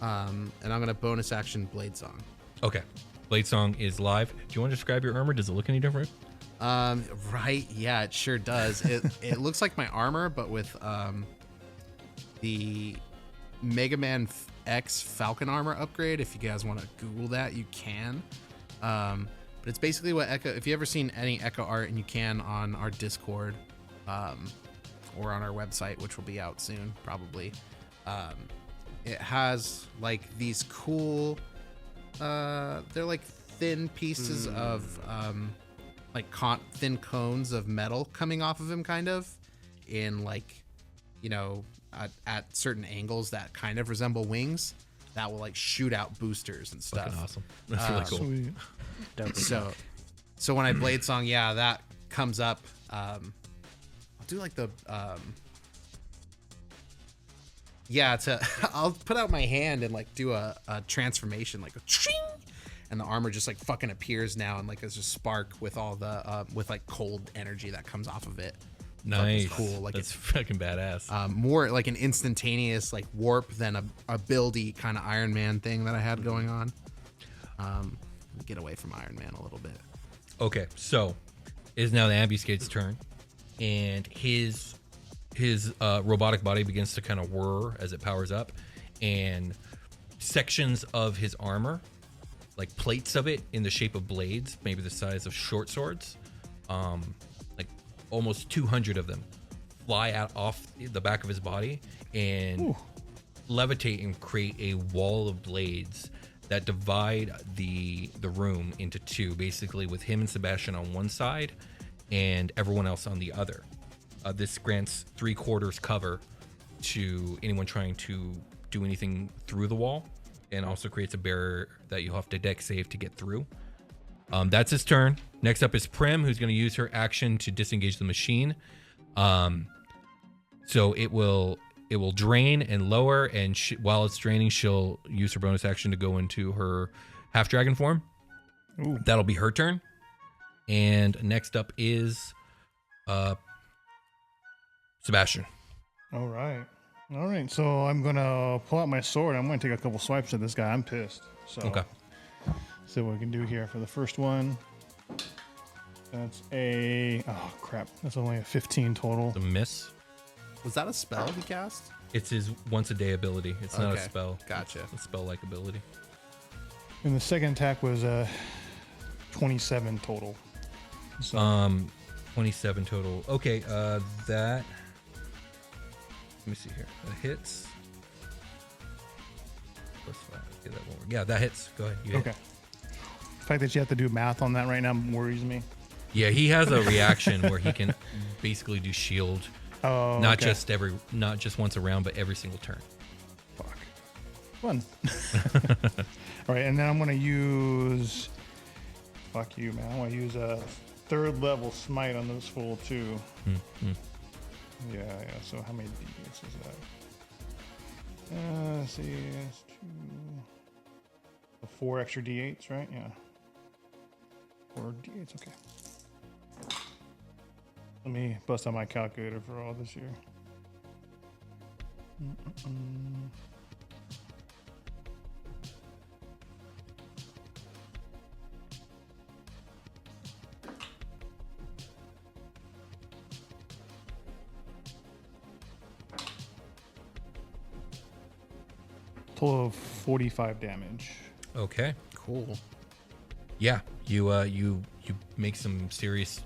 And I'm gonna bonus action Blade Song. Okay. Blade Song is live. Do you want to describe your armor? Does it look any different? Right, yeah, it sure does. It looks like my armor, but with the Mega Man X Falcon armor upgrade. If you guys want to Google that, you can. But it's basically what Echo. If you ever seen any Echo art, and you can on our Discord, or on our website, which will be out soon, probably. It has like these cool. They're like thin pieces of like thin cones of metal coming off of him, kind of in like, you know, at certain angles that kind of resemble wings that will like shoot out boosters and stuff. Fucking awesome. That's really cool. Sweet. So when I Blade Song, yeah, that comes up. I'll do like the I'll put out my hand and like do a transformation, like a ching, and the armor just like fucking appears now, and like there's a spark with all the with like cold energy that comes off of it. Nice. Cool. Like that's fucking badass. More like an instantaneous like warp than a buildy kind of Iron Man thing that I had going on. Get away from Iron Man a little bit. Okay, so it is now the Ambuscade's turn, and his robotic body begins to kind of whir as it powers up, and sections of his armor, like plates of it in the shape of blades, maybe the size of short swords, like almost 200 of them, fly out off the back of his body and levitate and create a wall of blades that divide the room into two, basically with him and Sebastian on one side and everyone else on the other. This grants 3/4 cover to anyone trying to do anything through the wall, and also creates a barrier that you'll have to deck save to get through. That's his turn. Next up is Prim, who's going to use her action to disengage the machine. So it will drain and lower, and while it's draining, she'll use her bonus action to go into her half dragon form. Ooh. That'll be her turn. And next up is Sebastian. All right. So I'm gonna pull out my sword. I'm gonna take a couple swipes at this guy. I'm pissed. So Okay. see what we can do here for the first one. That's that's only a 15 total. The miss. Was that a spell he cast? It's his once a day ability. It's not a Okay. spell. Gotcha. It's a spell like ability. And the second attack was 27 total. So 27 total. Okay, that. Let me see here. That hits. +5. Okay, that won't work. Yeah, that hits. Go ahead. You hit. okay. The fact that you have to do math on that right now worries me. Yeah, he has a reaction where he can basically do shield, Oh, not okay. not just once around, but every single turn. Fuck. Fun. All right, and then I'm gonna use. Fuck you, man. I want to use a 3rd level smite on this fool too. Yeah. So how many d8s is that? Let's see, it's 4 extra d8s, right? Yeah. 4 d8s. Okay. Let me bust out my calculator for all this here. Total of 45 damage. Okay. Cool. Yeah, you make some serious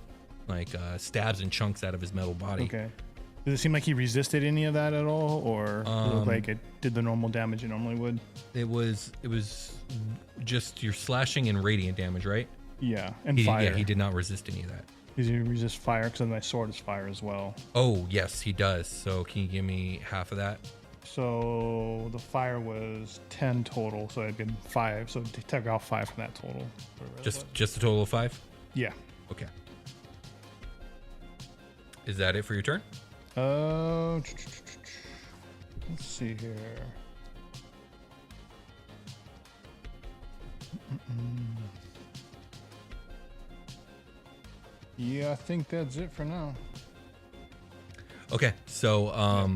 stabs and chunks out of his metal body. Okay. Does it seem like he resisted any of that at all, or did it look like it did the normal damage it normally would? It was just your slashing and radiant damage, right? Yeah, and fire. Yeah, he did not resist any of that. Does he resist fire? Because my sword is fire as well. Oh, yes, he does. So can you give me half of that? So the fire was 10 total, so it'd been 5. So take off 5 from that total. Just a total of 5? Yeah. Okay. Is that it for your turn? Let's see here. Yeah, I think that's it for now. Okay, so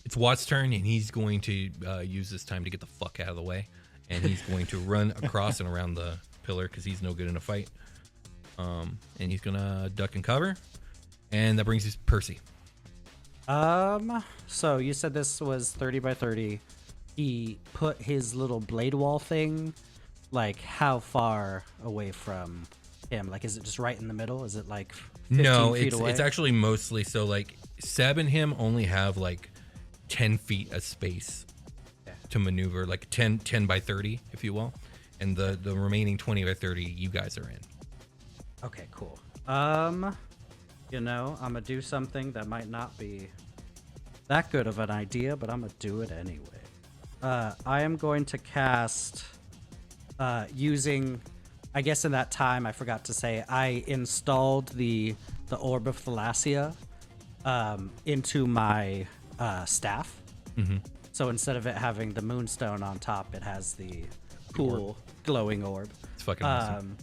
it's Watt's turn, and he's going to use this time to get the fuck out of the way, and he's going to run across and around the pillar because he's no good in a fight. And he's gonna duck and cover, and that brings us Percy. So you said this was 30 by 30. He put his little blade wall thing, like how far away from him? Like, is it just right in the middle? Is it like 15 feet away? It's actually mostly so like Seb and him only have like 10 feet of space to maneuver, like 10 by 30, if you will, and the remaining 20 by 30 you guys are in. Okay, cool. You know, I'm gonna do something that might not be that good of an idea, but I'm gonna do it anyway. I am going to cast using, I guess in that time I forgot to say I installed the Orb of Thalassia into my staff. Mm-hmm. So instead of it having the moonstone on top, it has the cool glowing orb. It's fucking awesome.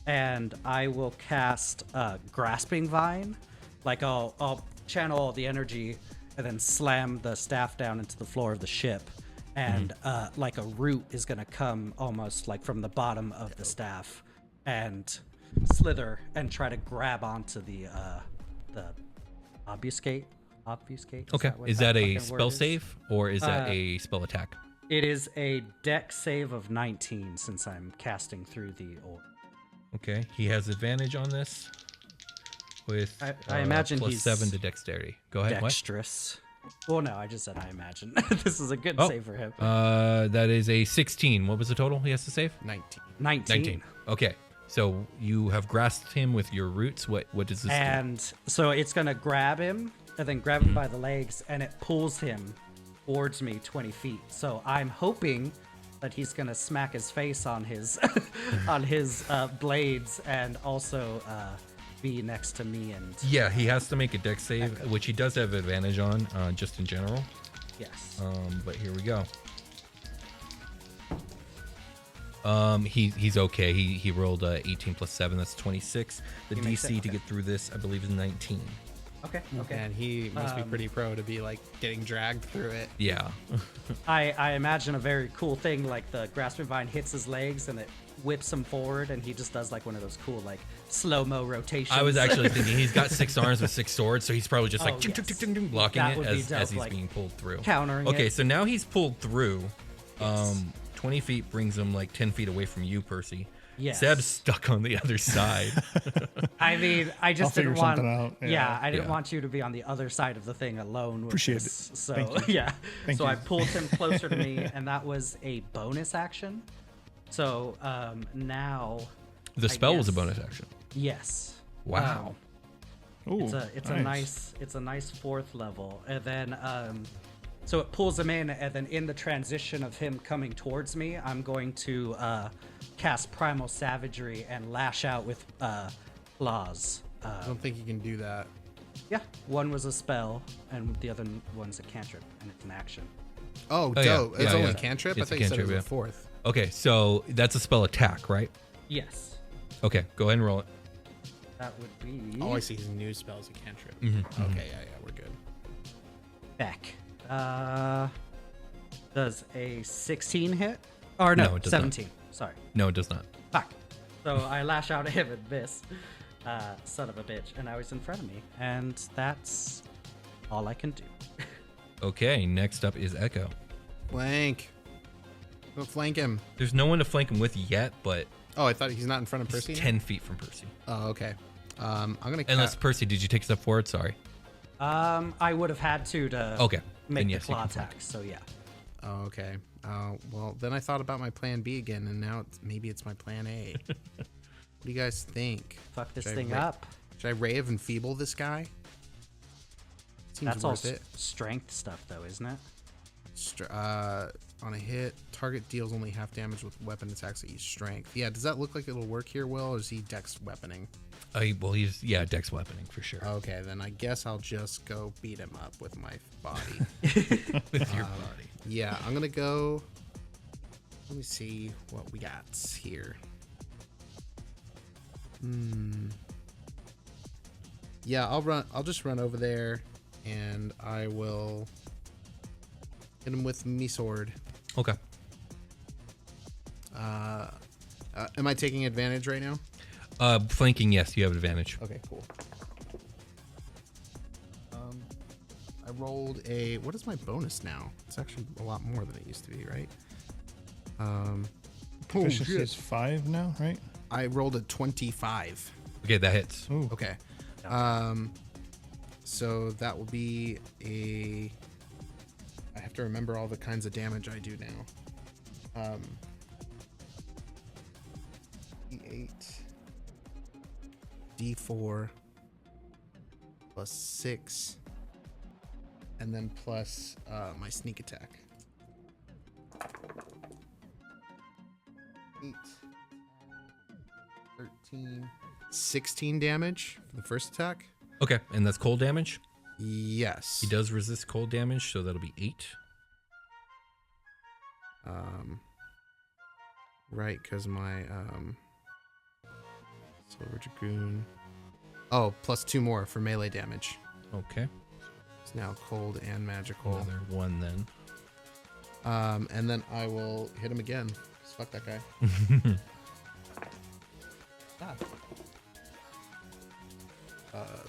And I will cast Grasping Vine. Like I'll channel all the energy and then slam the staff down into the floor of the ship. And like a root is gonna come almost like from the bottom of the staff and slither and try to grab onto the obfuscate. Okay. Is that a spell save or is that a spell attack? It is a dex save of 19 since I'm casting through the orb. Okay, he has advantage on this with I imagine plus he's 7 to dexterity. Go ahead. Dexterous. Well, no, I just said I imagine. This is a good save for him. That is a 16. What was the total he has to save? 19. Okay, so you have grasped him with your roots. What does this do? And so it's going to grab him and then grab him by the legs, and it pulls him towards me 20 feet. So I'm hoping that he's gonna smack his face on his on his blades and also be next to me. And yeah, he has to make a dex save, which he does have advantage on, just in general. Yes. But here we go. He's okay. He rolled 18 plus 7. That's 26. The DC to get through this, I believe, is 19. Okay. And he must be pretty pro to be like getting dragged through it. Yeah. I imagine a very cool thing, like the Grasping Vine hits his legs and it whips him forward, and he just does like one of those cool like slow-mo rotations. I was actually thinking he's got 6 arms with 6 swords, so he's probably just like blocking That it would be as dope, he's like, being pulled through. countering Okay, it. so now he's pulled through. Yes. 20 feet brings him like 10 feet away from you, Percy. Yes. Seb's stuck on the other side. I mean, I just I'll didn't figure want. something out. Yeah. I didn't want you to be on the other side of the thing alone. With Appreciate this. it. So Thank you. yeah, Thank so you. I pulled him closer to me, and that was a bonus action. So now The spell was a guess- bonus action. yes. Wow. Ooh, It's a nice 4th level, and then so it pulls him in, and then in the transition of him coming towards me, I'm going to cast Primal Savagery and lash out with claws. I don't think you can do that. Yeah, one was a spell, and the other one's a cantrip, and it's an action. Oh, yeah. dope. It's Yeah, only yeah. cantrip? It's I a thought you said it cantrip, was a yeah. 4th. Okay, so that's a spell attack, right? Yes, Okay, go ahead and roll it. that would be Oh, I see. His new spell is a cantrip. Mm-hmm, Okay, yeah, we're good. Beck. Does a 16 hit? Or no, No, it does not. 17. Sorry. No, it does not. Fuck. So I lash out at him and miss. Son of a bitch. And now he's in front of me. And that's all I can do. Okay, next up is Echo. Flank. Go flank him. There's no one to flank him with yet, but Oh, I thought he's not in front of he's Percy. 10 feet from Percy. Oh, okay. I'm gonna. Unless Percy, did you take a step forward? Sorry. I would have had to Okay, make then the yes, you claw can flank. attack. So yeah. Oh, okay. Well, then I thought about my plan B again, and now maybe it's my plan A. What do you guys think? Fuck this Should I thing ra- up. Should I rave and feeble this guy? Seems That's all worth it. strength stuff, though, isn't it? On a hit, target deals only half damage with weapon attacks that use strength. Yeah, does that look like it'll work here, Will, or is he dex weaponing? Well, he's dex weaponing for sure. Okay, then I guess I'll just go beat him up with my body. With your body. Yeah, I'm gonna go. Let me see what we got here. Yeah, I'll just run over there, and I will hit him with me sword. Okay. Am I taking advantage right now? Flanking, yes, you have advantage. Okay, cool. I rolled a. What is my bonus now? It's actually a lot more than it used to be, right? Proficiency is 5 now, right? I rolled a 25. Okay, that hits. Ooh. Okay. So that will be a. I have to remember all the kinds of damage I do now. D8, D4, plus 6, and then plus my sneak attack. 8, 13, 16 damage for the first attack. Okay, and that's cold damage. Yes. He does resist cold damage, so that'll be 8. Right, because my Silver Dragoon. Oh, plus 2 more for melee damage. Okay. It's now cold and magical. Another 1 then. And then I will hit him again. 'Cause fuck that guy. Ah.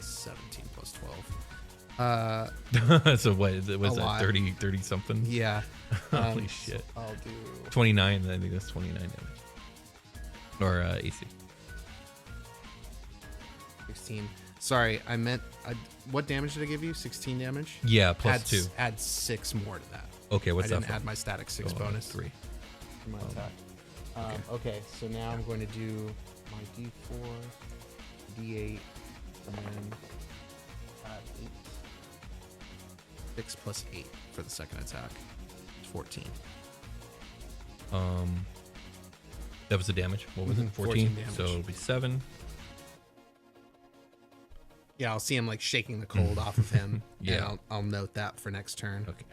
17 plus 12. So what was A that? lot. 30 something? Yeah. Holy shit. I'll do 29. I think that's 29 damage. Or AC. 16. Sorry, I meant. What damage did I give you? 16 damage? Yeah, plus 2. Add 6 more to that. Okay, what's I that didn't for? add my static 6 Oh, bonus 3. for my attack. Okay, so now I'm going to do my D4, D8, and then add 8. 6 plus 8 for the second attack. 14. That was the damage. What was it? 14 14. damage. So it'll be 7. Yeah, I'll see him like shaking the cold off of him. Yeah. And I'll note that for next turn. Okay.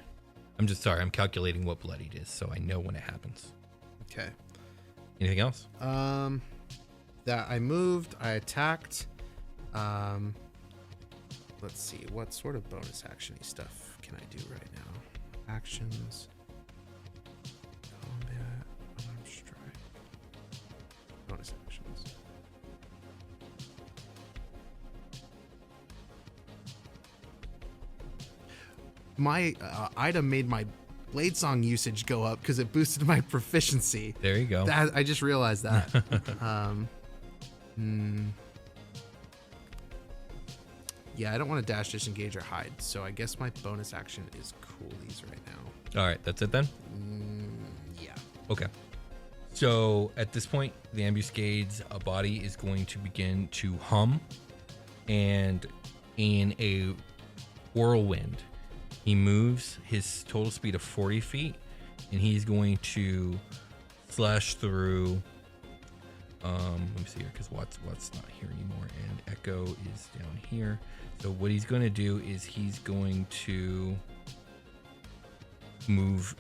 I'm just sorry. I'm calculating what bloodied is, so I know when it happens. Okay. Anything else? That I moved, I attacked. Let's see, what sort of bonus actiony stuff can I do right now? Actions. Combat. Unarmed strike. Bonus actions. My item made my blade song usage go up because it boosted my proficiency. There you go. That, I just realized that. Yeah, I don't want to dash, disengage, or hide, so I guess my bonus action is coolies right now. All right, that's it then? Yeah. Okay. So at this point, the ambuscade's body is going to begin to hum, and in a whirlwind, he moves his total speed of 40 feet, and he's going to slash through. Let me see here, because Watt's not here anymore, and Echo is down here. So what he's going to do is he's going to move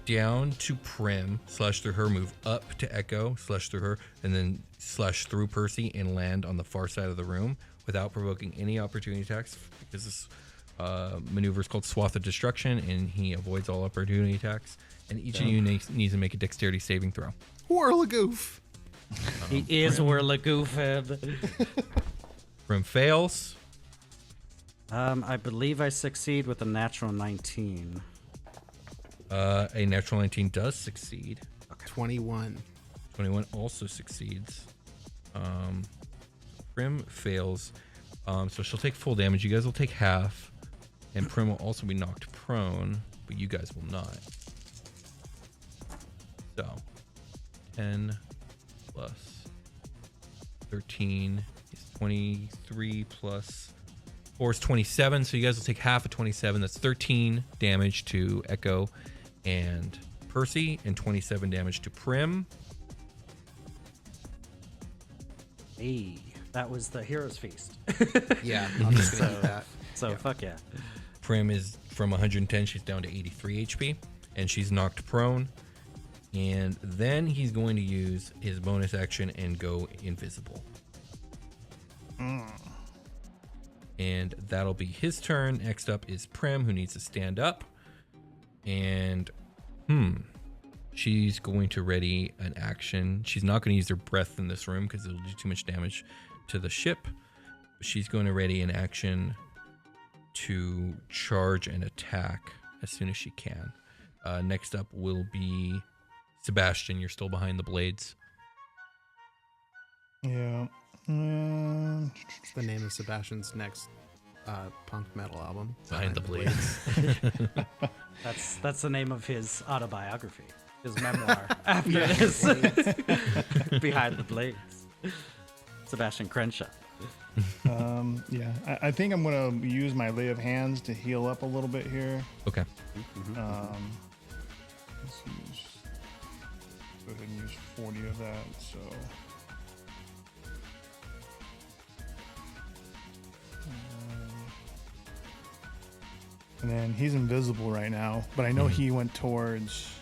down to Prim, slash through her, move up to Echo, slash through her, and then slash through Percy and land on the far side of the room without provoking any opportunity attacks, because this maneuver is called Swath of Destruction, and he avoids all opportunity attacks. And each of you needs to make a dexterity saving throw. Whirligoof. He is Whirligoofed. Prim fails. I believe I succeed with a natural 19. A natural 19 does succeed. 21. 21 also succeeds. Prim fails. So she'll take full damage. You guys will take half. And Prim will also be knocked prone, but you guys will not. So 10 plus 13 is 23 plus 4 is 27. So you guys will take half of 27. That's 13 damage to Echo and Percy, and 27 damage to Prim. Hey, That was the hero's feast. Yeah, I'm just gonna eat that. So fuck yeah. Prim is from 110, she's down to 83 HP, and she's knocked prone. And then he's going to use his bonus action and go invisible. And that'll be his turn. Next up is Prim, who needs to stand up. And, she's going to ready an action. She's not going to use her breath in this room because it'll do too much damage to the ship. She's going to ready an action to charge and attack as soon as she can. Next up will be Sebastian. You're still behind the blades. Yeah. It's the name of Sebastian's next punk metal album. Behind the blades. That's the name of his autobiography, his memoir. After this, Behind the Blades, Sebastian Crenshaw. Yeah. I think I'm gonna use my lay of hands to heal up a little bit here. Okay. Let's go ahead and use 40 of that. So. And then he's invisible right now, but I know he went towards.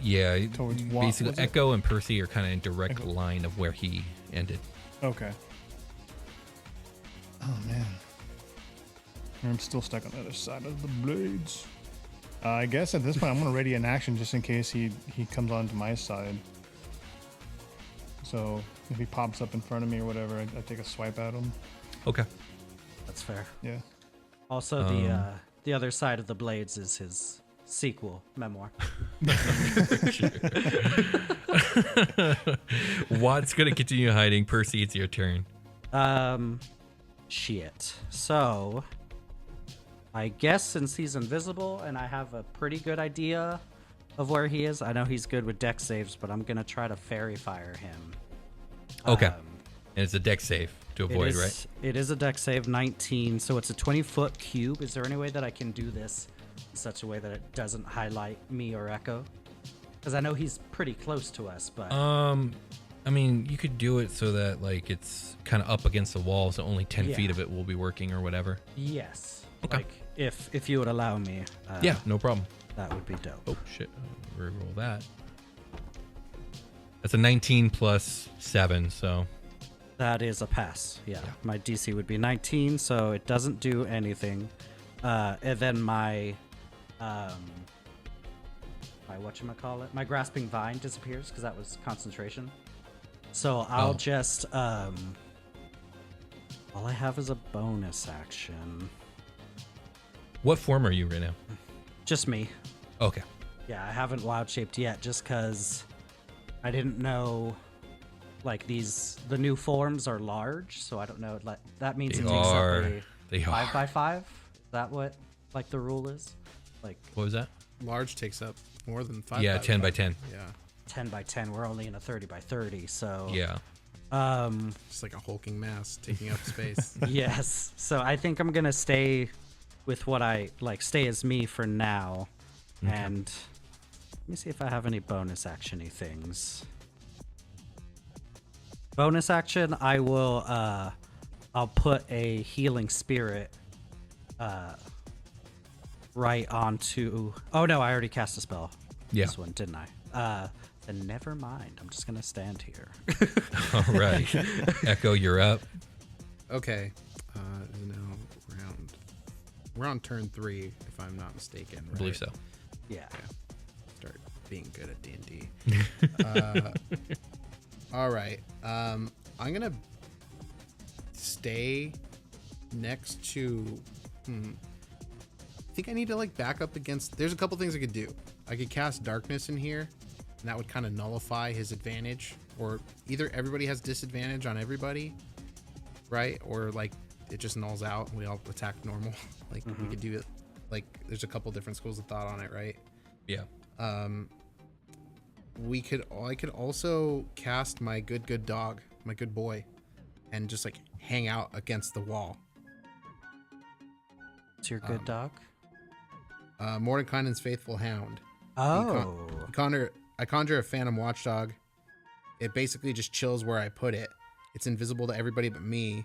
Yeah, Towards what basically was it? Echo and Percy are kind of in direct line of where he ended. Okay. Oh man, I'm still stuck on the other side of the blades. I guess at this point I'm gonna ready an action just in case he comes onto my side. So if he pops up in front of me or whatever, I take a swipe at him. Okay. That's fair. Yeah. Also, the other side of the blades is his sequel memoir. Watt's gonna continue hiding. Percy, it's your turn. Shit. So, I guess since he's invisible and I have a pretty good idea of where he is, I know he's good with deck saves, but I'm gonna try to fairy fire him. Okay. And it's a deck save to avoid, right? It is a deck save, 19, so it's a 20-foot cube. Is there any way that I can do this in such a way that it doesn't highlight me or Echo? Because I know he's pretty close to us, but... I mean, you could do it so that like it's kind of up against the wall, so only 10 feet of it will be working or whatever. Yes. Okay. Like, if you would allow me. Yeah, no problem. That would be dope. Oh, shit. Reroll that. That's a 19 plus 7, so... That is a pass. Yeah. My DC would be 19, so it doesn't do anything. And then my whatchamacallit? My grasping vine disappears because that was concentration. So I'll just all I have is a bonus action. What form are you right now? Just me. Okay. Yeah, I haven't wild shaped yet just because I didn't know. Like the new forms are large, so I don't know. Like that means it takes up a 5x5. Is that what like the rule is? Like what was that? Large takes up more than 5. Yeah, 10 by 10. Yeah. 10 by 10. We're only in a 30 by 30, so Yeah. Just like a hulking mass taking up space. Yes. So I think I'm gonna stay with what I like. Stay as me for now, and let me see if I have any bonus actiony things. Bonus action, I will I'll put a healing spirit right onto oh no, I already cast a spell. Yeah. This one, didn't I? Then never mind. I'm just gonna stand here. All right. Echo, you're up. Okay. Now we're on turn 3, if I'm not mistaken. Right? I believe so. Yeah. Start being good at D&D. All right. I'm gonna stay next to. I think I need to like back up against. There's a couple things I could do. I could cast darkness in here, and that would kind of nullify his advantage. Or either everybody has disadvantage on everybody, right? Or like it just nulls out and we all attack normal. Like we could do it. Like there's a couple different schools of thought on it, right? Yeah. I could also cast my good dog, my good boy, and just like hang out against the wall. It's your good dog. Mordenkainen's faithful hound. Oh. I conjure a phantom watchdog. It basically just chills where I put it, It's invisible to everybody but me.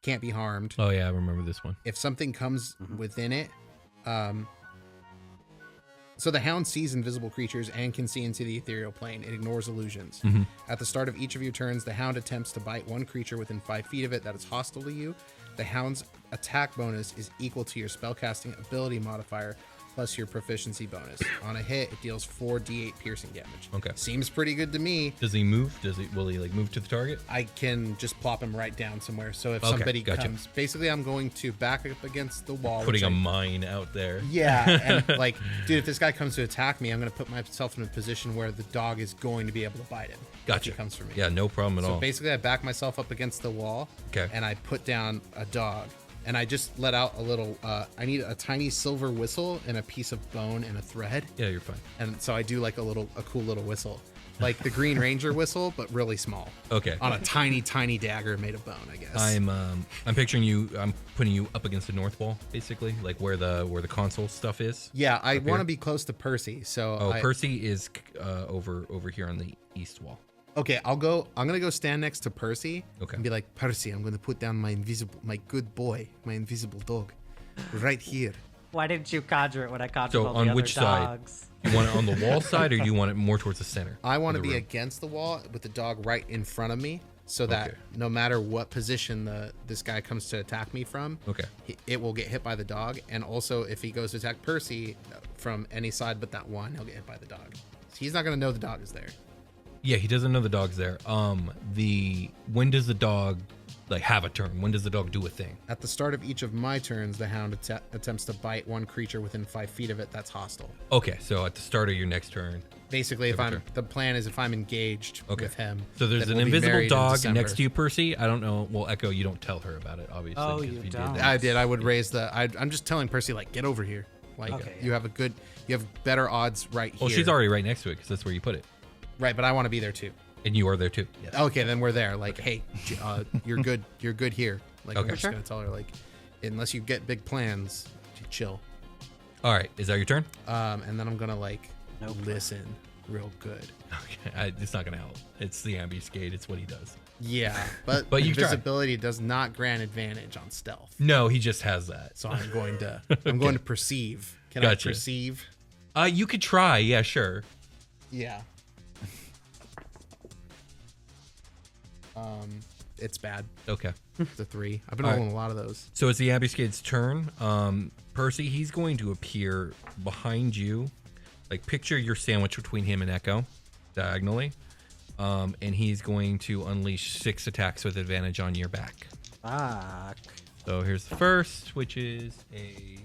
Can't be harmed. Oh yeah, I remember this one. If something comes within it, so the Hound sees invisible creatures and can see into the ethereal plane. It ignores illusions. At the start of each of your turns, the Hound attempts to bite one creature within 5 feet of it that is hostile to you. The Hound's attack bonus is equal to your spellcasting ability modifier plus your proficiency bonus. On a hit, it deals 4d8 piercing damage. Okay. Seems pretty good to me. Does he move? Will he like move to the target? I can just plop him right down somewhere. So if Okay, somebody gotcha. comes, basically I'm going to back up against the wall. Putting which a I- mine out there. Yeah, and like, dude, if this guy comes to attack me, I'm gonna put myself in a position where the dog is going to be able to bite him. Gotcha. If he comes for me. Yeah, no problem at So all. basically, I back myself up against the wall. Okay. And I put down a dog, and I just let out a little. I need a tiny silver whistle and a piece of bone and a thread, Yeah, you're fine. and so I do like a cool little whistle, like the Green Ranger whistle, but really small. Okay. On a tiny dagger made of bone, I guess. I'm picturing you. I'm putting you up against the north wall, basically, like where the console stuff is. Yeah, I Up here? want to be close to Percy. So Oh, Percy is over here on the east wall. Okay, I'm gonna go stand next to Percy. Okay. And be like, Percy, I'm gonna put down my good boy, my invisible dog, right here. Why didn't you conjure it when I conjured So all the on other which side? dogs? You want it on the wall side, or do you want it more towards the center? I want to of the be room? against the wall with the dog right in front of me, so that Okay. no matter what position this guy comes to attack me from, Okay. it will get hit by the dog. And also, if he goes to attack Percy from any side but that one, he'll get hit by the dog. So he's not gonna know the dog is there. Yeah, he doesn't know the dog's there. When does the dog like have a turn? When does the dog do a thing? At the start of each of my turns, the Hound attempts to bite one creature within 5 feet of it that's hostile. Okay, so at the start of your next turn. Basically, Every turn. the plan is if I'm engaged Okay. with him. So there's then an we'll be invisible married in dog December. next to you, Percy. I don't know. Well, Echo, you don't tell her about it, obviously. Oh, 'cause you if did, don't. then- I did. I would raise I'm just telling Percy, like, get over here. Like, Okay, you have better odds right here. Well, she's already right next to it because that's where you put it, right, but I want to be there too. and you are there too. Yes. Okay, then we're there. Like, hey, you're good. You're good here. Like, Okay. I'm just gonna tell her, like, unless you get big plans, chill. All right, is that your turn? And then I'm gonna like Nope. listen real good. Okay, it's not gonna help. It's the ambuscade. It's what he does. Yeah, but you try. invisibility does not grant advantage on stealth. No, he just has that. So I'm going to perceive. Can Gotcha. I perceive? You could try. Yeah, sure. Yeah. It's bad. Okay. It's a 3. I've been All right. rolling a lot of those. So it's the ambuscade's turn. Percy, he's going to appear behind you. Like, picture your sandwich between him and Echo, diagonally. And he's going to unleash 6 attacks with advantage on your back. Fuck. So here's the first, which is a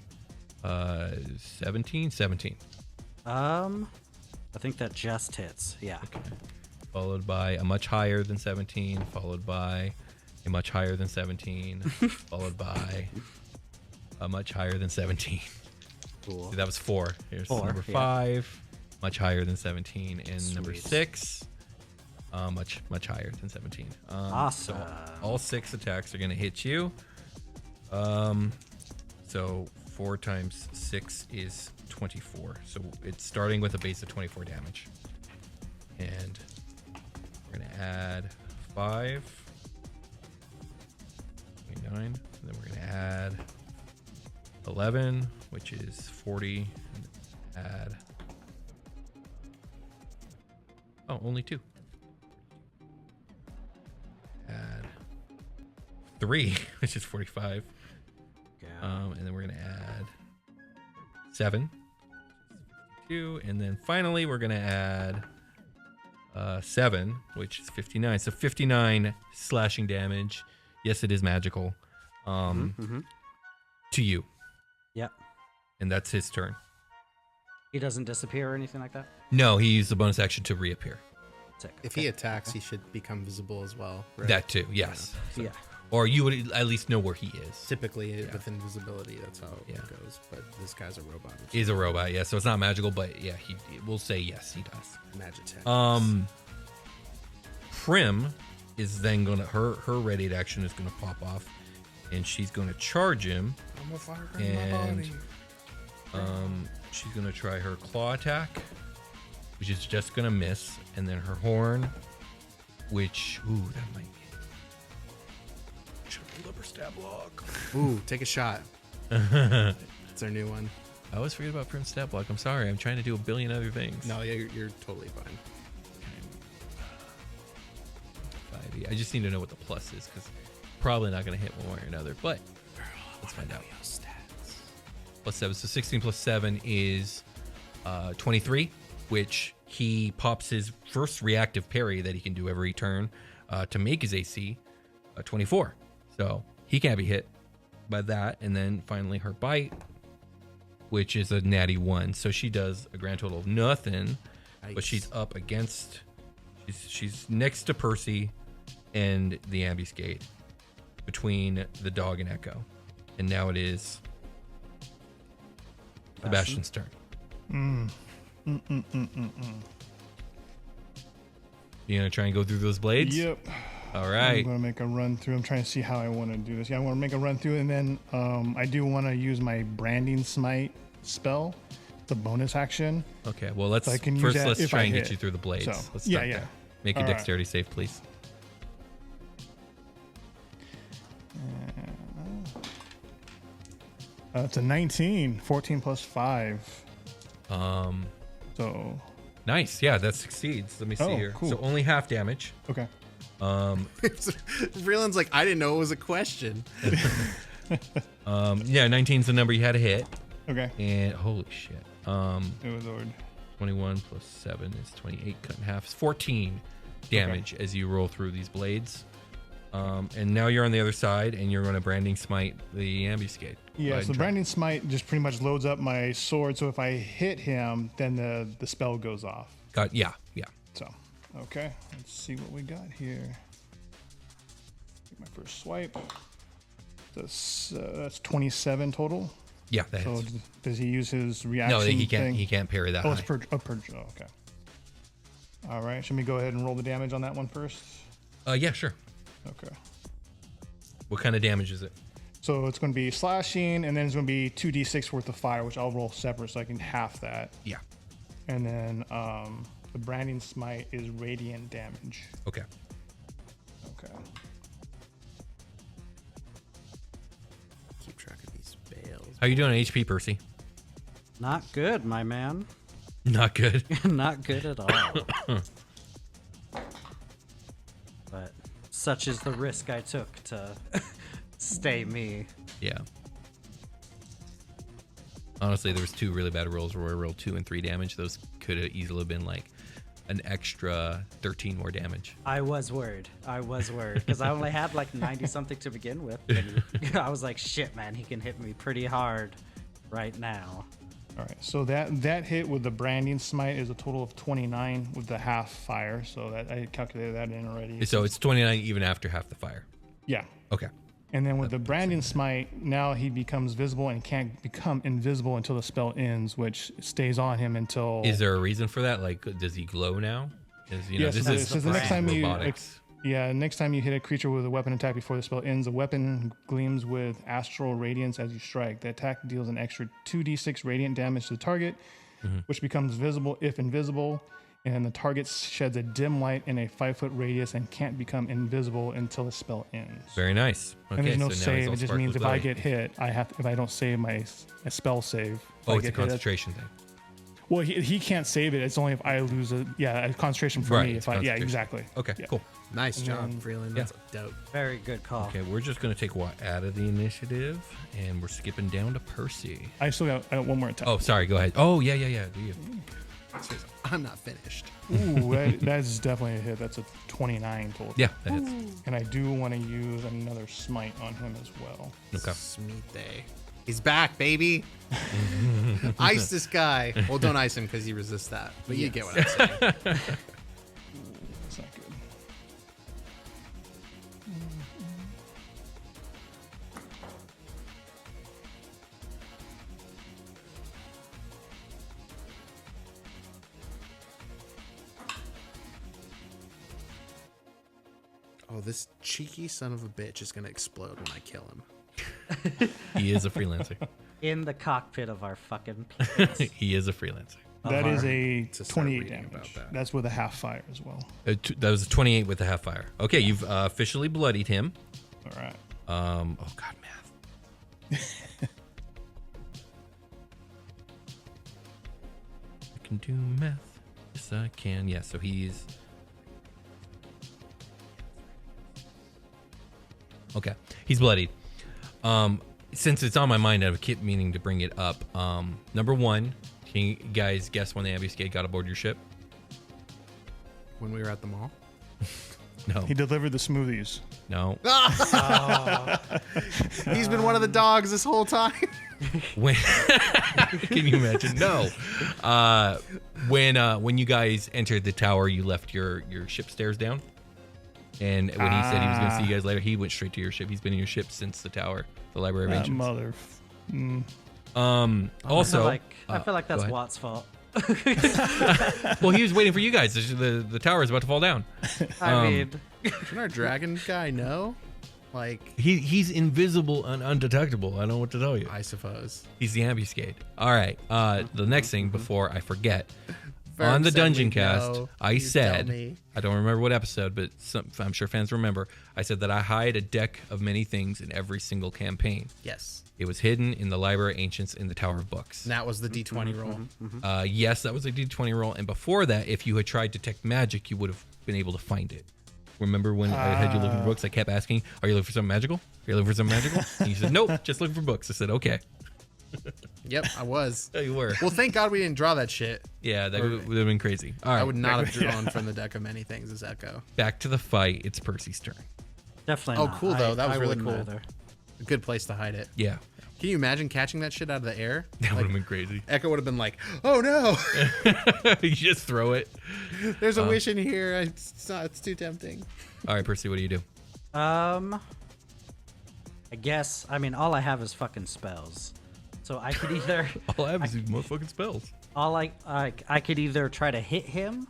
17. I think that just hits. Yeah. Followed by a much higher than 17, followed by a much higher than 17, followed by a much higher than 17. Cool. See, that was 4. Here's 4, number yeah. 5, much higher than 17, and number Sweet. 6, much higher than 17. Awesome. So all 6 attacks are going to hit you. So 4 times 6 is 24. So it's starting with a base of 24 damage. And we're going to add 5, 29, and then we're going to add 11, which is 40, and add, only 2. Add 3, which is 45. Yeah. And then we're going to add 7, 2, and then finally we're going to add 7, which is 59. So 59 slashing damage. Yes, it is magical. To you, Yep. and that's his turn. He doesn't disappear or anything like that? No, he used the bonus action to reappear. Sick. If he attacks, he should become visible as well. Right? That too, yes. So- Yeah. Or you would at least know where he is. Typically, with invisibility, that's how it goes. But this guy's a robot. which He's a robot, yeah. So it's not magical, but yeah, we'll say yes, he does. is magic tech. Prim is then gonna her radiant action is gonna pop off, and she's gonna charge him, I'm gonna fire her and in my body. she's gonna try her claw attack, which is just gonna miss, and then her horn, which that might stab block. Ooh, take a shot. It's our new one. I always forget about Prim stab block. I'm sorry. I'm trying to do a billion other things. No, yeah, you're totally fine. 5e. I just need to know what the plus is because probably not going to hit one way or another. But let's find out. Plus 7. So 16 plus 7 is 23, which he pops his first reactive parry that he can do every turn to make his AC 24. So he can't be hit by that. And then finally her bite, which is a natty 1. So she does a grand total of nothing, Nice. but she's up against, she's next to Percy and the ambuscade between the dog and Echo. And now it is Sebastian's turn. You gonna try and go through those blades? Yep. All I'm right. going to make a run through. I'm trying to see how I want to do this. Yeah, I want to make a run through, and then I do want to use my branding smite spell. It's a bonus action. Okay. Well, let's So I can use first that let's if try I and get hit. you through the blades. So, Let's yeah, start yeah. there. Make a All right. dexterity save, please. It's a 19. 14 plus 5. So, Nice. Yeah, that succeeds. Let me see Oh, here. cool. So only half damage. okay. Vreeland's like, I didn't know it was a question. Yeah, 19's the number you had to hit. Okay. And holy shit. Oh, Lord. 21 plus 7 is 28. Cut in half is 14 damage as you roll through these blades. And now you're on the other side, and you're going to branding smite the ambuscade. Go Yeah, ahead so and try. branding smite just pretty much loads up my sword. So if I hit him, then the spell goes off. Yeah. So, okay. Let's see what we got here. Take my first swipe. That's 27 total. Yeah, that So hits. does he use his reaction No, he can't. thing? He can't parry that Oh, high. it's purge. Oh, okay. All right. Should we go ahead and roll the damage on that one first? Yeah, sure. Okay. What kind of damage is it? So it's going to be slashing, and then it's going to be 2d6 worth of fire, which I'll roll separate so I can half that. Yeah. And then the branding smite is radiant damage. Okay. Okay. Keep track of these bales. How you doing on HP, Percy? Not good, my man. Not good. Not good at all. But such is the risk I took to stay me. Yeah. Honestly, there was 2 really bad rolls where I rolled 2 and 3 damage. Those could have easily been like an extra 13 more damage. I was worried because I only had like 90 something to begin with. And I was like, shit, man, he can hit me pretty hard right now. All right. So that hit with the branding smite is a total of 29 with the half fire. So that I calculated that in already. So it's 29 even after half the fire. Yeah. Okay. And then with the branding smite, now he becomes visible and can't become invisible until the spell ends, which stays on him until. Is there a reason for that? Like, does he glow now? Is, you know, Yes, this so is the next time robotics. next time you hit a creature with a weapon attack before the spell ends, the weapon gleams with astral radiance as you strike. The attack deals an extra 2d6 radiant damage to the target, which becomes visible if invisible. And the target sheds a dim light in a 5-foot radius and can't become invisible until the spell ends. Very nice. Okay, And there's no so now he's save. all It just sparkly means if I glowy. get hit, if I don't save my a spell save. if Oh, I it's a get hit, concentration thing. well, he can't save it. It's only if I lose a concentration for Right, me. it's If I concentration. exactly. Okay, Yeah. cool. Nice job, then- Vreeland. That's dope. Very good call. Okay, we're just going to take Watt out of the initiative, and we're skipping down to Percy. I still got one more attack. Oh, sorry. Go ahead. Oh, yeah. Do you? Seriously, I'm not finished. Ooh, that's definitely a hit. That's a 29 total. Yeah, that hits. And I do want to use another smite on him as well. Okay. Sweet day. He's back, baby. Ice this guy. Well, don't ice him because he resists that. But you get what I'm saying. That's not good. Oh, this cheeky son of a bitch is going to explode when I kill him. He is a freelancer. In the cockpit of our fucking planes. He is a freelancer. That is a To start 28 reading damage. about that. That's with a half fire as well. That was a 28 with a half fire. Okay, you've officially bloodied him. All right. Oh God, math. I can do math. Yes, I can. Yeah, so he's... Okay, he's bloodied. Since it's on my mind, I keep meaning to bring it up. Number one, can you guys guess when the ambuscade got aboard your ship? When we were at the mall. No. He delivered the smoothies. No. He's been one of the dogs this whole time. When can you imagine? No. When you guys entered the tower, you left your ship stairs down. And when he said he was going to see you guys later, he went straight to your ship. He's been in your ship since the tower, the Library of Ancients. Mother. Also, I feel like that's Watt's fault. well, he was waiting for you guys. The tower is about to fall down. I mean, Can our dragon guy know? Like, he's invisible and undetectable. I don't know what to tell you. I suppose. He's the ambuscade. All right. The next thing before I forget. Ferb On the said Dungeon we'd Cast, know. I Please tell said, me. I don't remember what episode, but I'm sure fans remember. I said that I hide a deck of many things in every single campaign. Yes. It was hidden in the Library of Ancients in the Tower of Books. And that was the D20 roll. Yes, that was a D20 roll. And before that, if you had tried Detect Magic, you would have been able to find it. Remember when I had you looking for books? I kept asking, are you looking for something magical? Are you looking for something magical? And you said, nope, just looking for books. I said, okay. Yep, I was. There you were. Well, thank God we didn't draw that shit. Yeah, that would have been crazy. All right, I would not have drawn from the deck of many things as Echo. back to the fight. It's Percy's turn. definitely. Oh, not. cool, though. That was I really wouldn't cool. either. A good place to hide it. Yeah, Can you imagine catching that shit out of the air? that would have been crazy. Echo would have been like, oh no, You just throw it. there's a wish in here. It's too tempting. All right, Percy, what do you do? I guess. I mean, all I have is fucking spells. So I could either All I have is these motherfucking spells. I could either try to hit him,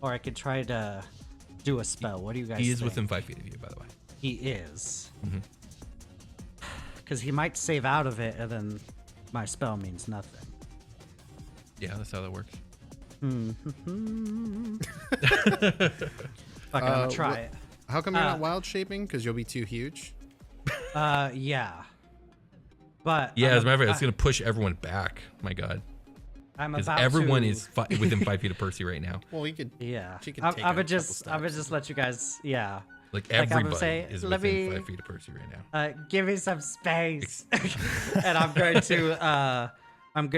or I could try to do a spell. What do you guys? He is think? within 5 feet of you, by the way. He is. Because he might save out of it, and then my spell means nothing. Yeah, that's how that works. Fuck, I'm gonna try it. How come you're not wild shaping? Because you'll be too huge. Yeah. But Yeah, as a matter of fact, it's going to push everyone back. My God. I'm Because about everyone to, is within 5 feet of Percy right now. Well, you could. Yeah. She could I take would a couple just steps. let you guys. Yeah. Like Like I would everybody say, is let within me- 5 feet of Percy right now. Give me some space. And I'm going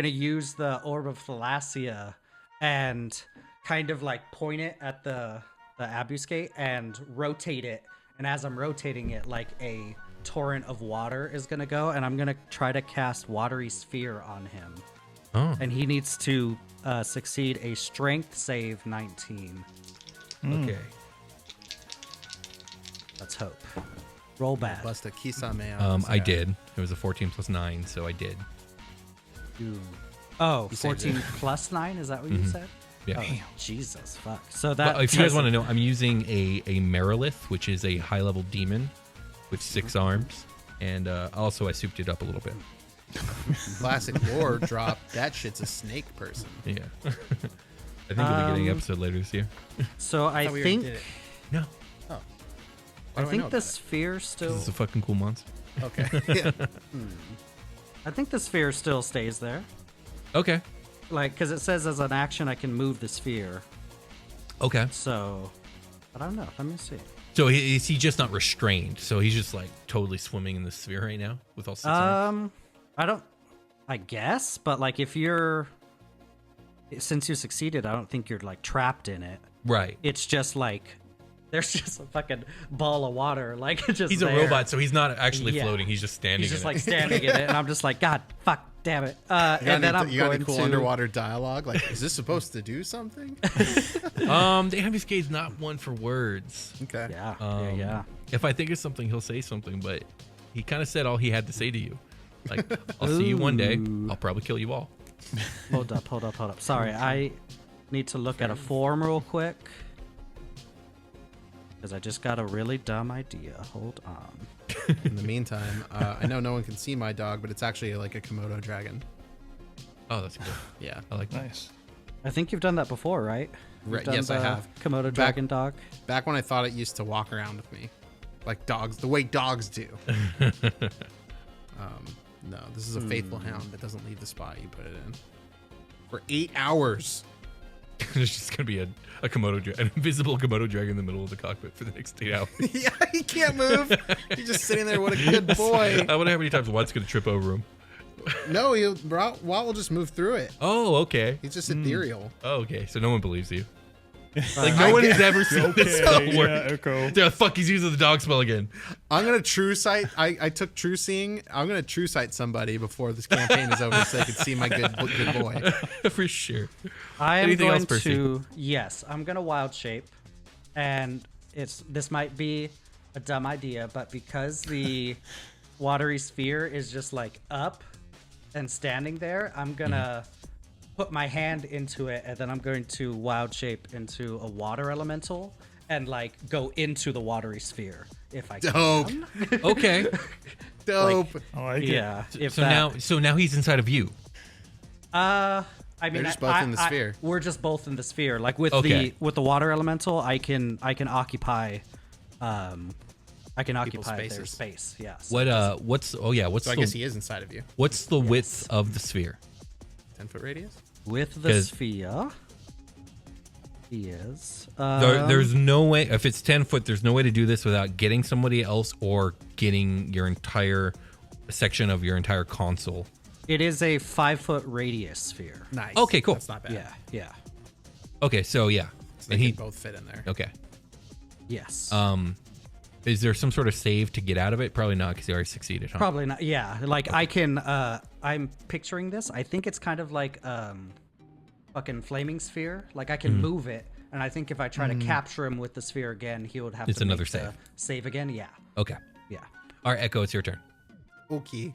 to use the Orb of Thalassia and kind of like point it at the ambuscade and rotate it. And as I'm rotating it, like a torrent of water is gonna go, and I'm gonna try to cast Watery Sphere on him. Oh, And he needs to succeed a Strength save 19. okay. Let's hope. Roll bad. Bust a kisame on I did. It was a 14 plus 9, so I did. Oh, saved 14 plus 9? Is that what you said? Yeah. Oh, Jesus, fuck. So that. But if you guys doesn't- want to know, I'm using a Merilith, which is a high level demon with 6 arms. And also, I souped it up a little bit. Classic lore drop. That shit's a snake person. Yeah. I think you'll be getting an episode later this year. So I thought we already think did it. No. Why I do think know the about sphere still. It's a fucking cool monster. it? Okay. Yeah. I think the sphere still stays there. Okay. Like, because it says as an action I can move the sphere. Okay. So, I don't know. Let me see. So is he just not restrained? So he's just like totally swimming in the sphere right now with all 6 arms? I don't. I guess, but like if you're, since you succeeded, I don't think you're like trapped in it. Right. It's just like there's just a fucking ball of water, like just. He's there. a robot, so he's not actually Yeah. floating. He's just standing. He's just in like it. standing in it, and I'm just like, God, fuck, damn it. And then I'm you got going any cool to. underwater dialogue? Like, is this supposed to do something? The ambuscade's not one for words. Okay. Yeah, yeah. If I think of something, he'll say something, but he kind of said all he had to say to you. Like, I'll see you one day. I'll probably kill you all. Hold up. Sorry, I need to look at a form real quick. Because I just got a really dumb idea. Hold on. In the meantime, I know no one can see my dog, but it's actually like a Komodo dragon. Oh, that's cool. Yeah. I like that. Nice. I think you've done that before, right? You've Right, done yes, I the have. Komodo dragon dog. Back when I thought it used to walk around with me. like dogs, the way dogs do. No, this is a faithful hound that doesn't leave the spot you put it in for 8 hours. There's just gonna be an invisible Komodo dragon in the middle of the cockpit for the next 8 hours. Yeah, he can't move. He's just sitting there. What a good boy. I wonder how many times Watt's gonna trip over him. No, Watt will just move through it. Oh, okay. He's just ethereal. Oh, okay. So no one believes you. Like no one has ever seen this spell work. Yeah, Echo. They're like, fuck, he's using the dog spell again. I'm gonna true sight. I took true seeing. I'm gonna true sight somebody before this campaign is over, so they can see my good boy. For sure. I am Anything going else, Percy? to. Yes, I'm gonna wild shape, and this might be a dumb idea, but because the watery sphere is just like up and standing there, I'm gonna put my hand into it, and then I'm going to wild shape into a water elemental and like go into the watery sphere if I can. Dope. Okay. Dope. I like it. Yeah. If So now he's inside of you. I mean, They're just both in the sphere. We're just both in the sphere. Like with Okay. the water elemental, I can occupy their spaces. space. Yes. What's So I guess he is inside of you. what's the width of the sphere? 10-foot radius. With the 'Cause- sphere, he is. There's no way, if it's 10 foot, there's no way to do this without getting somebody else or getting your entire section of your entire console. It is a 5-foot radius sphere. Nice. Okay, cool. That's not bad. Yeah. Okay, so yeah. So they And he, can both fit in there. okay. Yes. Is there some sort of save to get out of it? Probably not, because he already succeeded, huh? Probably not. Yeah. Like I can. I'm picturing this. I think it's kind of like fucking flaming sphere. Like I can move it, and I think if I try to capture him with the sphere again, he would have It's to another make the save. save again. Yeah. Okay. Yeah. All right, Echo, it's your turn. Okay.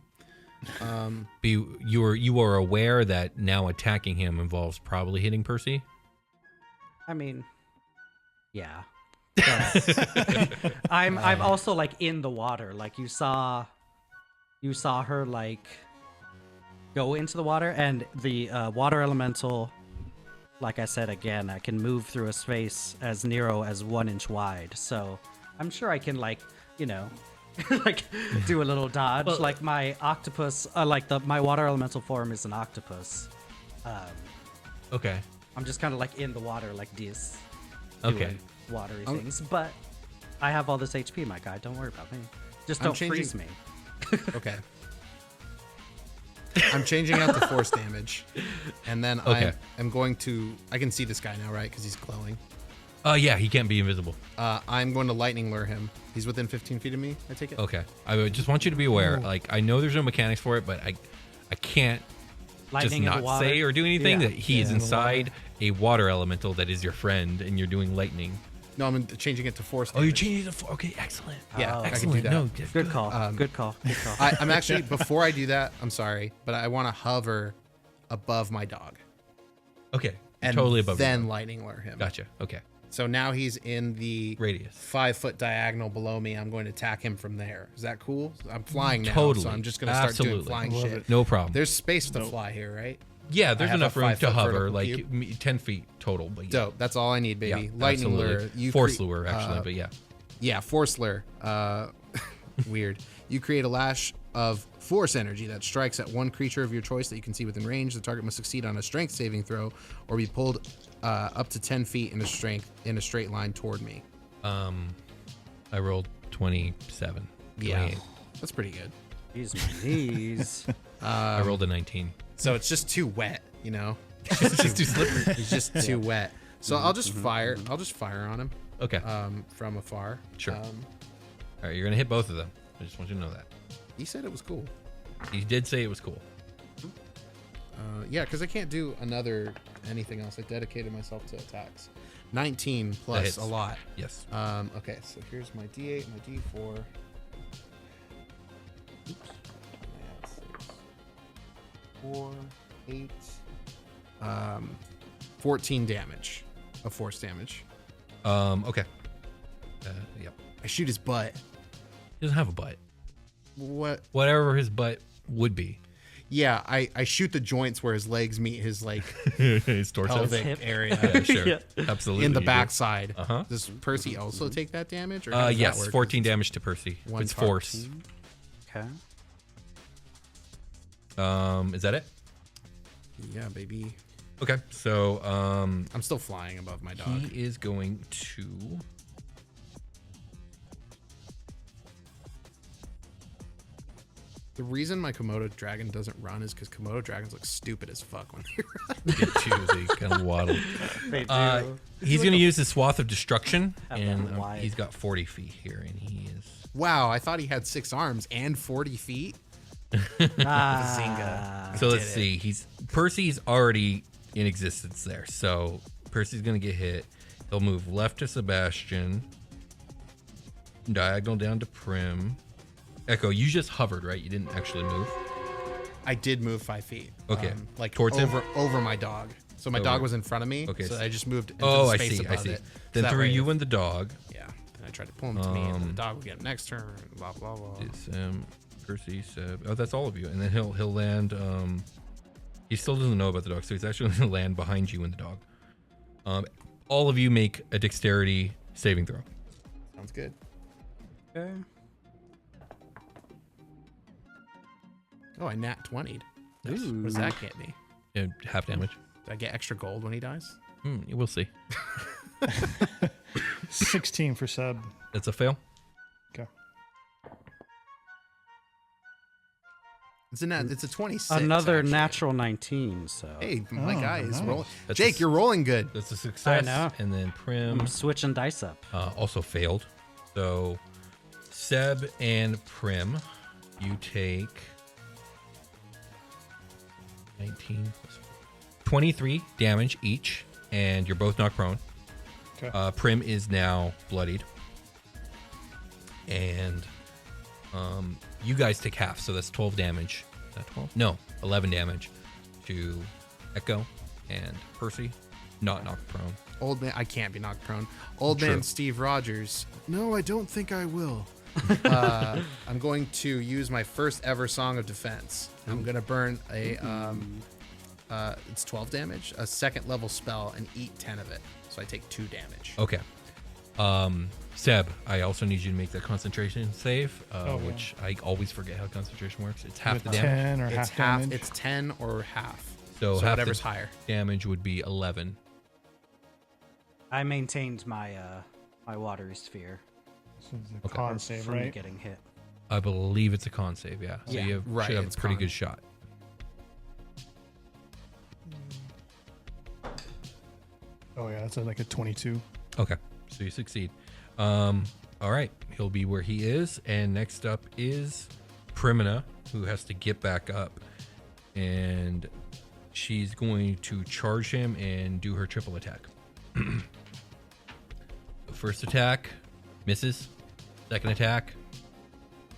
You are aware that now attacking him involves probably hitting Percy? I mean, yeah. But I'm also like in the water. Like you saw her like go into the water, and the water elemental, like I said again, I can move through a space as narrow as 1 inch wide. So I'm sure I can like, like do a little dodge. Well, like my octopus, my water elemental form is an octopus. Okay. I'm just kind of like in the water like this. Okay. Doing watery things, but I have all this HP, my guy. Don't worry about me. Just I'm don't changing- freeze me. Okay. I'm changing out the force damage, and then Okay. I am going to. I can see this guy now, right? Because he's glowing. Yeah, he can't be invisible. I'm going to lightning lure him. He's within 15 feet of me. I take it. Okay. I would just want you to be aware. Like, I know there's no mechanics for it, but I can't Lightning in just the not water. say or do anything Yeah. that he is in the inside a water elemental that is your friend, and you're doing lightning. No, I'm changing it to force. Oh, you're damage. changing it. Okay, excellent. Yeah, Oh. I can do Excellent. that. No, Good call. Good call. Good call. I'm actually before I do that. I'm sorry, but I want to hover above my dog Okay. and Totally above. then you. lightning lure him. Gotcha. Okay. So now he's in the Radius. 5-foot diagonal below me. I'm going to attack him from there. Is that cool? I'm flying now, Totally. so I'm just going to start doing Absolutely. flying Love shit. it. No problem. There's space to fly here, right? Yeah, there's have enough a room to 5-foot hover, vertical like cube. 10 feet total. But yeah. Dope. That's all I need, baby. Yeah, Lightning absolutely. lure. Force lure, actually, but yeah. Yeah, force lure. Weird. You create a lash of force energy that strikes at one creature of your choice that you can see within range. The target must succeed on a strength saving throw or be pulled up to 10 feet in a straight line toward me. I rolled 27. Yeah, 28. that's pretty good. Jeez, my knees. I rolled a 19. So it's just too wet, you know? It's just too slippery. He's just too wet. So I'll just fire. I'll just fire on him Okay. from afar. Sure. All right, you're going to hit both of them. I just want you to know that. He said it was cool. He did say it was cool. Yeah, because I can't do anything else. I dedicated myself to attacks. 19 That plus hits. a lot. Yes. Okay, so here's my D8, my D4. Oops. I had 6. 4, 8. 14 damage of force damage. Okay. Yep. I shoot his butt. He doesn't have a butt. What? Whatever his butt would be. Yeah, I shoot the joints where his legs meet his like His torso. pelvic area Yeah, sure. Yeah. Absolutely. in the you do. backside. Uh-huh. Does Percy also take that damage? Or how does that Yes, work? 14 damage to Percy. One It's target. force. Okay. Is that it? Yeah, baby. Okay, so I'm still flying above my dog. he is going to. The reason my Komodo dragon doesn't run is because Komodo dragons look stupid as fuck when they run. Get two, they kind of waddle. They do. He's going to use his swath of destruction, Have and that wide. he's got 40 feet here, and he is. Wow, I thought he had 6 arms and 40 feet. Bazinga. So let's did it. see. Percy's already in existence there, so Percy's going to get hit. He'll move left to Sebastian, diagonal down to Prim. Echo, you just hovered, right? You didn't actually move. I did move 5 feet. Okay. Like Towards him? over my dog. So my Over. dog was in front of me. Okay, So so- I just moved into Oh, the I space see. I above see. it. Then that through way- you and the dog. Yeah. Then I tried to pull him to me, and then the dog would get him next turn. Blah blah blah. Is Percy, Seb. Oh, that's all of you. And then he'll land. He still doesn't know about the dog, so he's actually going to land behind you and the dog. All of you make a dexterity saving throw. Sounds good. Okay. Oh, I nat 20'd. Nice. What does that get me? Half damage. Do I get extra gold when he dies? We'll see. 16 for Seb. That's a fail. Okay. It's a 26. Another actually. natural 19. So Hey, my Oh, guy is nice. rolling. That's Jake, you're rolling good. That's a success. I know. And then Prim I'm switching dice up. also failed. So Seb and Prim, you take 19 plus 23 damage each, and you're both knocked prone. Okay. Prim is now bloodied, and you guys take half, so that's 12 damage. Is that 12? No, 11 damage to Echo and Percy, not knocked prone. Old man, I can't be knocked prone. Old True. man Steve Rogers. No, I don't think I will. I'm going to use my first ever song of defense. I'm gonna burn a it's 12 damage, a second level spell, and eat 10 of it. So I take 2 damage. Okay. Seb, I also need you to make that concentration save, yeah. which I always forget how concentration works. It's half the With damage. 10 or It's half half. damage. It's 10 or half. So half whatever's the higher. damage would be 11. I maintained my my watery sphere This is a Okay. con save, from me right? getting hit. I believe it's a con save, yeah. So Yeah. you Right, should have a it's pretty con. good shot. Oh, yeah, that's like a 22. Okay, so you succeed. All right, he'll be where he is, and next up is Primina, who has to get back up, and she's going to charge him and do her triple attack. The first attack misses. Second attack,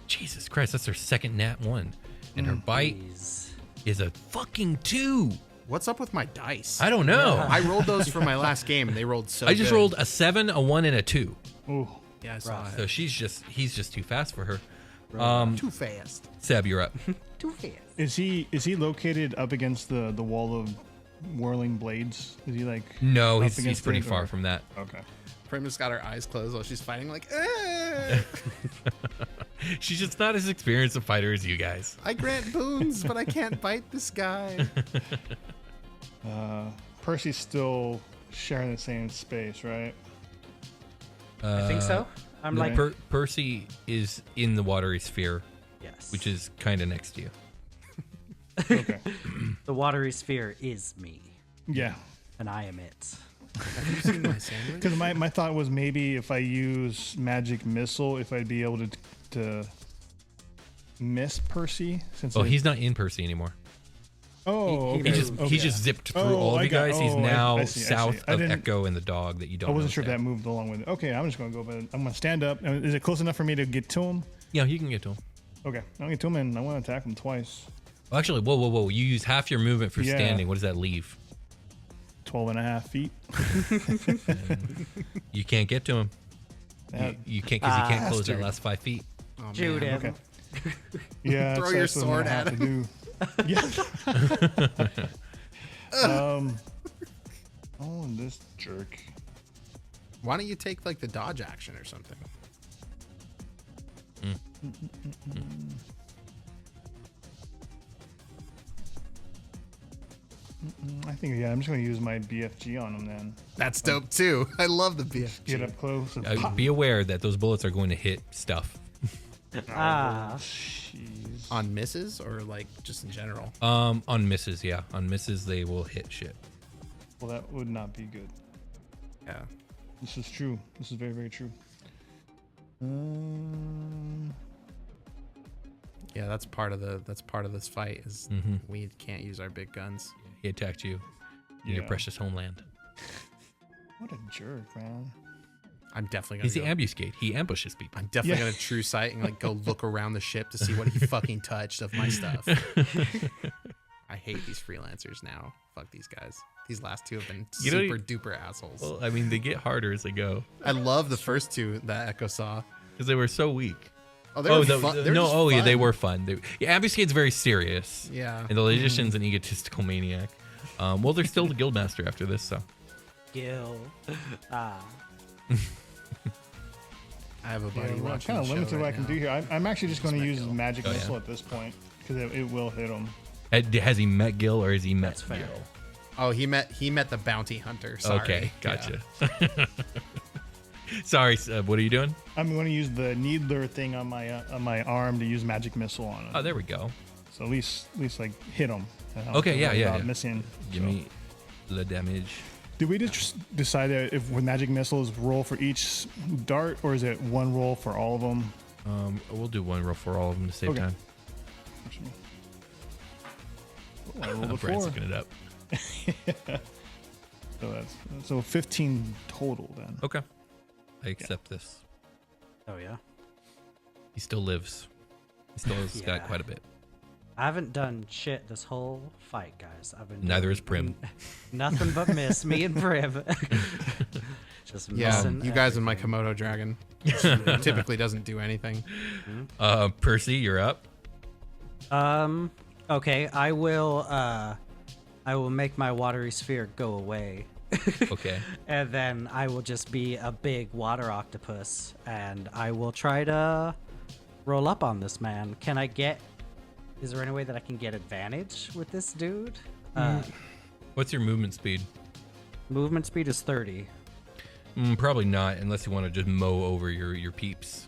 Jesus Christ, that's her second nat 1, and her bite Jeez. is a fucking 2. What's up with my dice? I don't know. I rolled those for my last game, and they rolled so. I just good. rolled a 7, a 1, and a 2. Ooh. Yeah, I saw So it. he's just too fast for her. Too fast. Seb, you're up. Too fast. Is he located up against the wall of whirling blades? Is he like No, up he's against pretty it, far or- from that. Okay. Primus got her eyes closed while she's fighting, like, eh. She's just not as experienced a fighter as you guys. I grant boons, but I can't bite this guy. Percy's still sharing the same space, right? I think so. I'm no. like, Percy is in the watery sphere, yes. which is kind of next to you. Okay. The watery sphere is me, Yeah. and I am it. Have you seen my sandwich? Because my thought was maybe if I use magic missile, if I'd be able to miss Percy since Oh, he's not in Percy anymore. oh he okay. He just zipped through Oh, all of I you got- guys. He's oh, I now see, I see. south I of didn't- Echo and the dog that you don't. I wasn't know sure if yet. that moved along with it. Okay, I'm just gonna go, but I'm gonna stand up. Is it close enough for me to get to him? Yeah, you can get to him. Okay, I'll get to him and I want to attack him twice. Well, actually, whoa! You use half your movement for Yeah. standing. What does that leave? 12 and a half feet. You can't get to him. That- You can't because you can't close that bastard. last 5 feet. Oh, Shoot man. him. Okay. Yeah, Throw so your that's what I'm sword gonna at have to do. Yeah. Oh, this jerk. Why don't you take like the dodge action or something? I think, yeah, I'm just going to use my BFG on him then. That's dope too. I love the BFG. Get up close and pop. Be aware that those bullets are going to hit stuff. Jeez. On misses or like just in general? On misses, yeah. On misses, they will hit shit. Well, that would not be good. Yeah. This is true. This is very, very true. Yeah, that's part of this fight is we can't use our big guns. He attacked you in your precious homeland. What a jerk, man. I'm definitely He's the gonna ambuscade. He ambushes people. I'm definitely gonna true sight and like go look around the ship to see what he fucking touched of my stuff. I hate these freelancers now. Fuck these guys. These last two have been super duper assholes. Well, I mean, they get harder as they go. I love the first two that Echo saw. Because they were so weak. Oh, they were fun. They were just yeah, fun. they were fun. Ambuscade's very serious. Yeah. And the Logician's an egotistical maniac. Well, they're still the Guildmaster after this, so. Gil. I have a buddy Yeah, well, I'm watching kind of the limited show what I right can now. do here. I'm actually just going to use magic Oh, yeah. missile at this point because it will hit him. Has he met Gil or has he met That's fair. Gil? Oh, he met the bounty hunter. Sorry. Okay, Yeah. gotcha. Sorry, what are you doing? I'm going to use the needler thing on my arm to use magic missile on him. Oh, there we go. So at least like hit him. Okay, yeah. Missing. Give me the damage. Did we just decide that if with magic missiles roll for each dart, or is it one roll for all of them? We'll do one roll for all of them to save Okay. time. Oh, I rolled a Brad's 4. looking it up. So 15 total then. Okay. I accept this. Oh yeah. He still lives. He still has got Yeah. quite a bit. I haven't done shit this whole fight, guys. I've been Neither doing is Prim. Nothing but miss. Me and Prim. Just Yeah, missing you guys and my everything. Komodo dragon typically doesn't do anything. Percy, you're up. Okay, I will make my watery sphere go away. Okay. And then I will just be a big water octopus and I will try to roll up on this man. Is there any way that I can get advantage with this dude? What's your movement speed? Movement speed is 30. Probably not, unless you want to just mow over your peeps.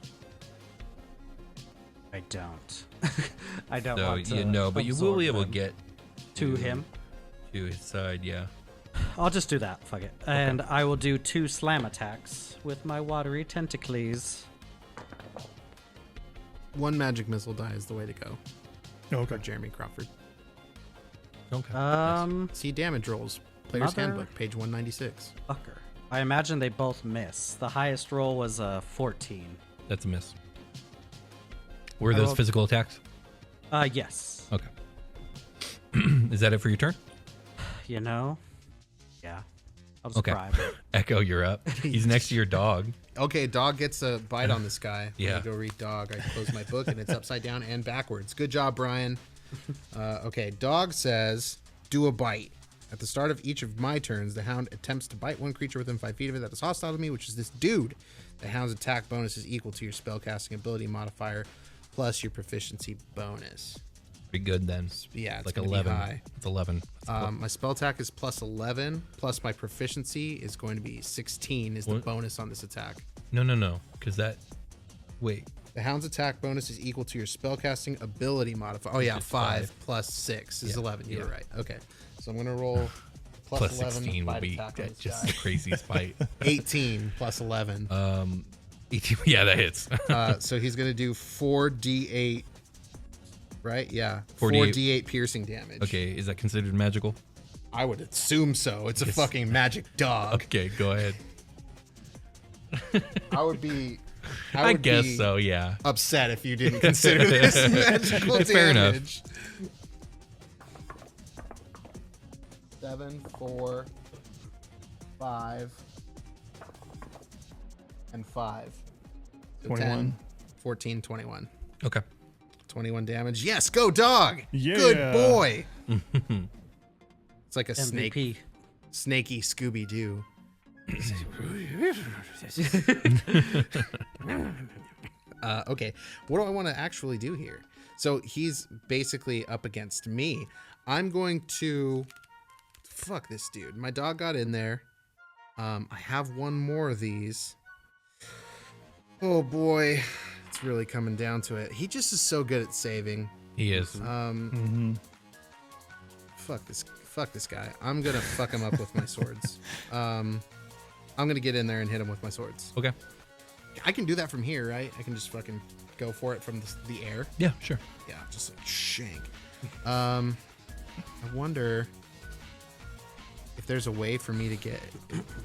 I don't. I don't So want to. you know, but you will be able to absorb get them to him. to his side. Yeah. I'll just do that. Fuck it. And I will do 2 slam attacks with my watery tentacles. One magic missile die is the way to go Okay. for Jeremy Crawford. Okay. See damage rolls. Player's Mother- Handbook, page 196. Fucker. I imagine they both miss. The highest roll was a 14. That's a miss. Were I those rolled- physical attacks? Yes. Okay. Is that it for your turn? You know? Yeah. I'll just Okay. cry. But Echo, you're up. He's next to your dog. Okay, dog gets a bite on this guy. Yeah. Let me go read dog. I close my book and it's upside down and backwards. Good job, Brian. Okay, dog says, do a bite. At the start of each of my turns, the hound attempts to bite one creature within 5 feet of it that is hostile to me, which is this dude. The hound's attack bonus is equal to your spellcasting ability modifier plus your proficiency bonus. Pretty good then. Yeah, it's Like gonna be 11. high. It's 11. My spell attack is plus 11, plus my proficiency is going to be 16 is the What? bonus on this attack. No. Because that. Wait. The hound's attack bonus is equal to your spellcasting ability modifier. Oh yeah, Which is 5 plus 6 is Yeah, 11. You were yeah. right. Okay, so I'm gonna roll Plus 11 16 would bite be attack on this just guy. the craziest fight. 18 plus 11. 18, yeah, that hits. So he's gonna do 4d8. Right? Yeah. 4d8. 4d8 piercing damage. Okay, is that considered magical? I would assume so. It's a Yes. fucking magic dog. Okay, go ahead. I would be. I would guess be so, yeah. Upset if you didn't consider this magical damage. Fair enough. 7, 4, 5, and 5. So 21. 10, 14, 21. Okay. 21 damage. Yes, go dog. Yeah. Good boy. It's like a MVP. snaky Scooby-Doo. Okay, what do I want to actually do here? So he's basically up against me. I'm going to... Fuck this dude. My dog got in there. I have one more of these. Oh boy. It's really coming down to it. He just is so good at saving. He is. Fuck this guy. I'm gonna fuck him up with my swords. I'm gonna get in there and hit him with my swords. Okay. I can do that from here, right? I can just fucking go for it from the air. Yeah, sure. Yeah, just like shank. I wonder if there's a way for me to get...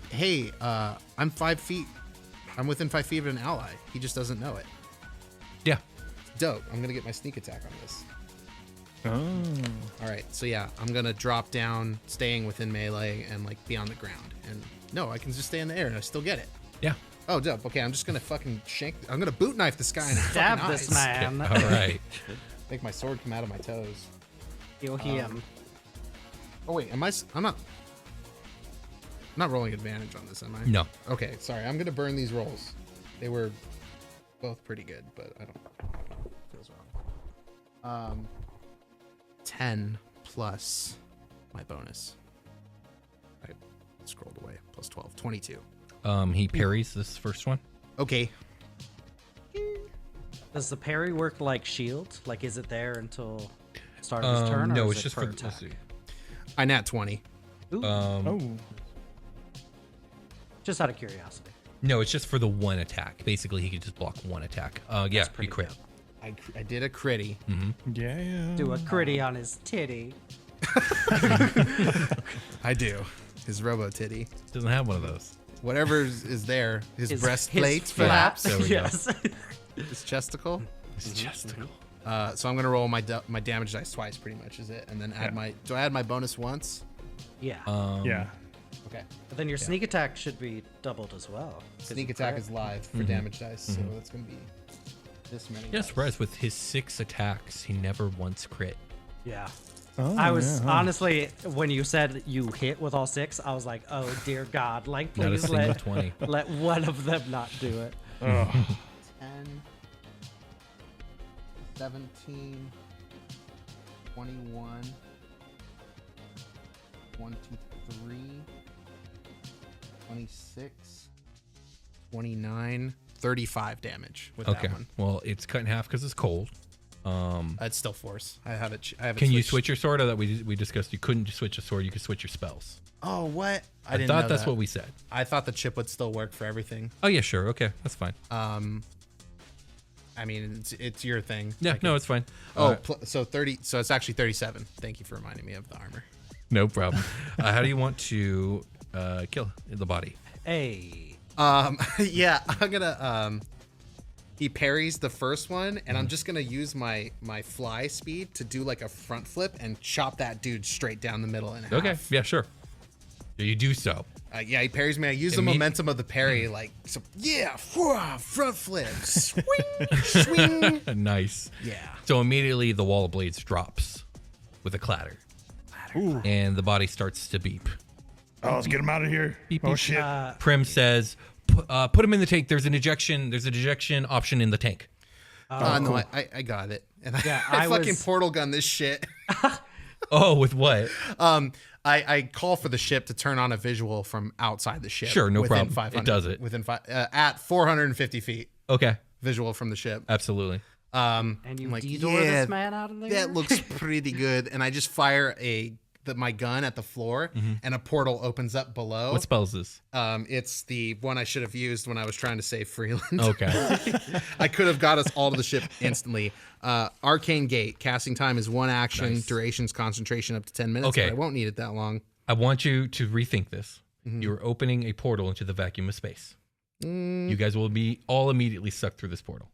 Hey, I'm 5 feet. I'm within 5 feet of an ally. He just doesn't know it. Yeah. Dope. I'm going to get my sneak attack on this. Oh. All right. So, yeah, I'm going to drop down, staying within melee, and, like, be on the ground. And, no, I can just stay in the air, and I still get it. Yeah. Oh, dope. Okay, I'm just going to fucking shank... I'm going to boot knife this guy in the Stab fucking this eyes. man. All right. Make my sword come out of my toes. Kill him. Oh, wait. I'm not rolling advantage on this, am I? No. Okay, sorry. I'm gonna burn these rolls. They were both pretty good, but I don't. Feels wrong. 10 plus my bonus. I scrolled away. Plus 12, 22. He parries this first one. Okay. Does the parry work like shield? Like, is it there until start of his turn? Or No, is it's it just per for. attack? Let's see. I nat 20. Ooh, Oh. just out of curiosity. No, it's just for the one attack. Basically, he could just block one attack. Yeah, you pretty crit. dope. I did a critty. Yeah. Do a critty on his titty. I do. His robo titty. Doesn't have one of those. Whatever is there. His breastplate. his flaps. There we go. Yes. His chesticle. It's chesticle. So I'm gonna roll my damage dice twice, pretty much, is it? And then add my. Do I add my bonus once? Yeah. Yeah. Okay. But then your sneak attack should be doubled as well. 'cause Sneak you attack crit. is live for damage dice, so that's gonna be this many. Yeah, dice. surprise. With his 6 attacks, he never once crit. Yeah. Oh, I was yeah, huh. honestly, when you said you hit with all 6, I was like, oh dear God, like Not a please single let 20. let one of them not do it. 10, 17, 21, 23, 26, 29, 35 damage with Okay. that one. Well, it's cut in half because it's cold. It's still force. I have it. I have it. Can you switched. switch your sword? Or that we discussed you couldn't switch a sword. You could switch your spells. Oh, what? I didn't thought know that's that. what we said. I thought the chip would still work for everything. Oh yeah, sure. Okay, that's fine. I mean, it's your thing. Yeah, Like, no, it's fine. Oh, so 30. So it's actually 37. Thank you for reminding me of the armor. No problem. How do you want to kill the body? Hey. Yeah, I'm gonna. He parries the first one, and I'm just gonna use my fly speed to do like a front flip and chop that dude straight down the middle in half. Okay, yeah, sure. You do so. Yeah, he parries me. I use the momentum of the parry, like, so, yeah, front flip, swing, swing. Nice. Yeah. So immediately the wall of blades drops with a clatter, Ooh. and the body starts to beep. Oh, let's get him out of here. Beep, Oh beep. shit. Prim says, "Put him in the tank. There's an ejection option in the tank." No, I got it. And Yeah, I I fucking was- portal gun this shit. Oh, with what? I call for the ship to turn on a visual from outside the ship. Sure, no within problem. 500, It does it. within at 450 feet. Okay, Visual from the ship. absolutely. And you I'm like, de-door yeah, this man out of there? that looks pretty good. And I just fire my gun at the floor, and a portal opens up below. What spell is this? It's the one I should have used when I was trying to save Freeland. Okay. I could have got us all to the ship instantly. Arcane Gate. Casting time is 1 action. Nice. Duration's concentration up to 10 minutes. Okay. But I won't need it that long. I want you to rethink this. You're opening a portal into the vacuum of space. You guys will be all immediately sucked through this portal.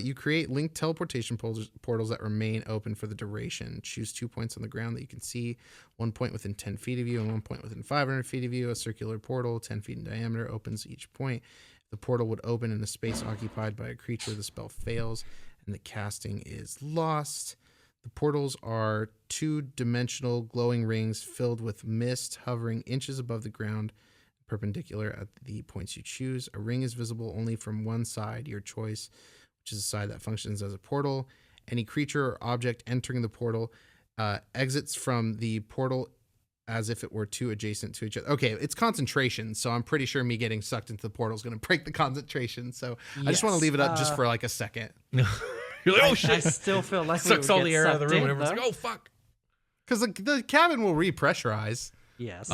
You create linked teleportation portals that remain open for the duration. Choose 2 points on the ground that you can see, 1 point within 10 feet of you and 1 point within 500 feet of you. A circular portal 10 feet in diameter opens each point. The portal would open in a space occupied by a creature. The spell fails, and the casting is lost. The portals are 2-dimensional glowing rings filled with mist hovering inches above the ground, perpendicular at the points you choose. A ring is visible only from one side, your choice, which is a side that functions as a portal. Any creature or object entering the portal exits from the portal as if it were two adjacent to each other. Okay, it's concentration, so I'm pretty sure me getting sucked into the portal is going to break the concentration. So I just want to leave it up just for like a second. You're like, oh shit! I still feel like Sucks all the air out of the room, and everyone's like, oh fuck. Because the cabin will repressurize. Yes.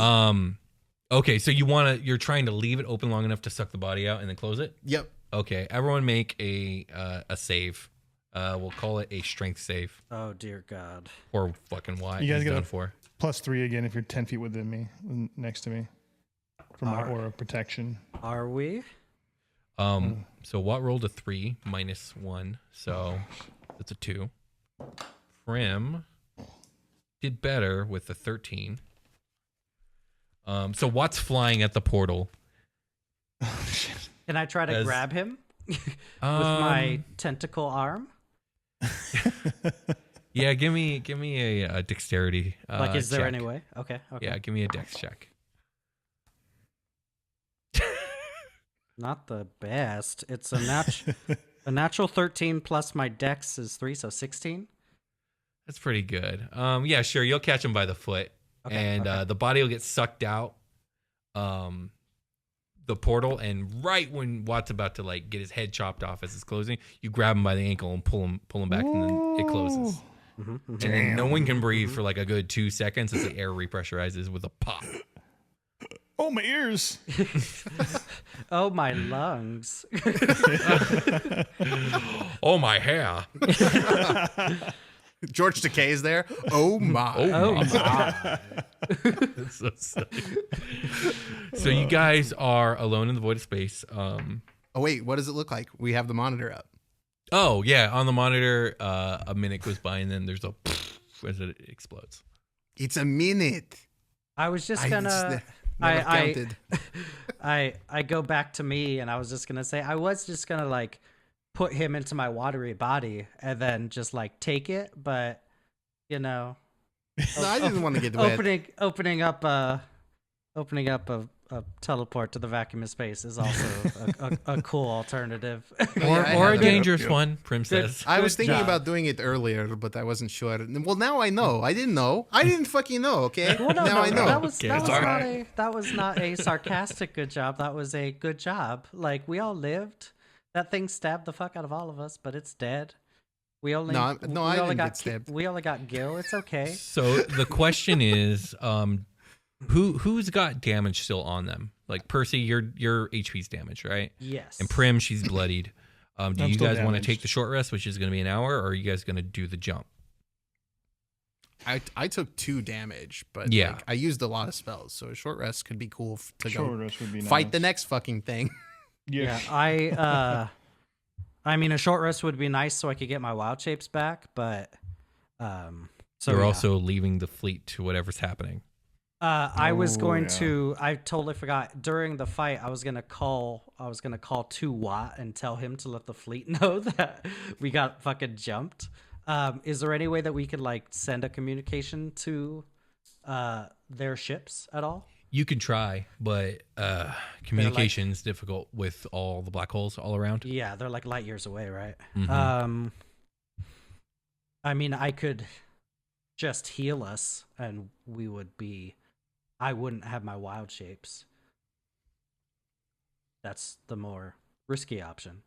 Okay, so you're trying to leave it open long enough to suck the body out and then close it? Yep. Okay, everyone make a save. We'll call it a strength save. Oh dear God. Or fucking what You guys he's get done a for. +3 again if you're 10 feet within me, next to me, for my aura of protection. Are we? So Watt rolled a 3 minus 1, so that's a 2. Prim did better with the 13. So Watt's flying at the portal. Can I try to grab him with my tentacle arm? Yeah, give me a dexterity. Is there check. any way? Okay. Yeah, give me a dex check. Not the best. It's a natural 13 plus my dex is 3, so 16. That's pretty good. Yeah, sure. You'll catch him by the foot, and the body will get sucked out. The portal, and right when Watt's about to like get his head chopped off as it's closing, you grab him by the ankle and pull him back, and then it closes. And then no one can breathe for like a good 2 seconds as the air repressurizes with a pop. Oh, my ears. Oh, my lungs. Oh, my hair. George Takei's there. Oh my. Oh, my. That's so silly. So you guys are alone in the void of space. Oh wait, what does it look like? We have the monitor up. Oh yeah, on the monitor, a minute goes by and then there's a as it explodes. It's a minute. I was just gonna. I go back to me, and I was just gonna say I was just gonna like put him into my watery body and then just like take it, but you know, No, I didn't want to get wet. opening up a teleport to the vacuum of space is also a cool alternative. Or a dangerous one, Prim says. I was thinking job. about doing it earlier, but I wasn't sure. Well, now I know. I didn't know. I didn't fucking know. Okay, now I know. That was not a sarcastic good job. That was a good job. Like we all lived. That thing stabbed the fuck out of all of us, but it's dead. We only I didn't get stabbed. We only got Gil. It's okay. So the question is, who's got damage still on them? Like Percy, your HP's damaged, right? Yes. And Prim, she's bloodied. Do you still guys want to damaged. take the short rest, which is going to be an hour, or are you guys going to do the jump? I took 2 damage, but Yeah. like, I used a lot of spells, so a short rest could be cool to Short go rest would be fight nice. the next fucking thing. Yeah, I mean, a short rest would be nice so I could get my wild shapes back, but so You're yeah. also leaving the fleet to whatever's happening. I was going yeah. to. I totally forgot during the fight. I was gonna call to Watt and tell him to let the fleet know that we got fucking jumped. Is there any way that we could like send a communication to their ships at all? You can try, but communication's difficult with all the black holes all around. Yeah, they're like light years away, right? Mhm. I mean, I could just heal us, and we would be. I wouldn't have my wild shapes. That's the more risky option,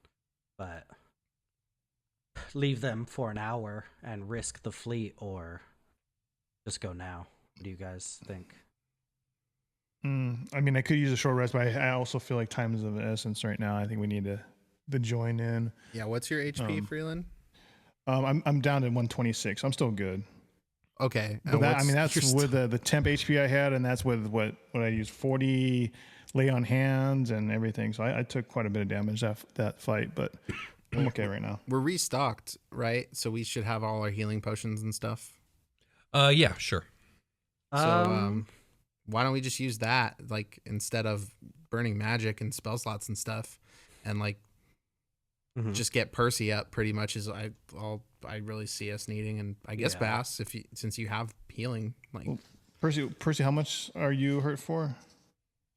but leave them for an hour and risk the fleet, or just go now. What do you guys think? I mean, I could use a short rest, but I also feel like time is of the essence right now. I think we need to join in. Yeah, what's your HP, Freeland? I'm down to 126. I'm still good. Okay. But that's with the temp HP I had, and that's with what I used 40 lay on hands and everything. So I took quite a bit of damage that fight, but I'm okay right now. We're restocked, right? So we should have all our healing potions and stuff. Yeah, sure. So why don't we just use that, like, instead of burning magic and spell slots and stuff, and like just get Percy up pretty much is all I really see us needing, and I guess Bass since you have healing like. Well, Percy, how much are you hurt for?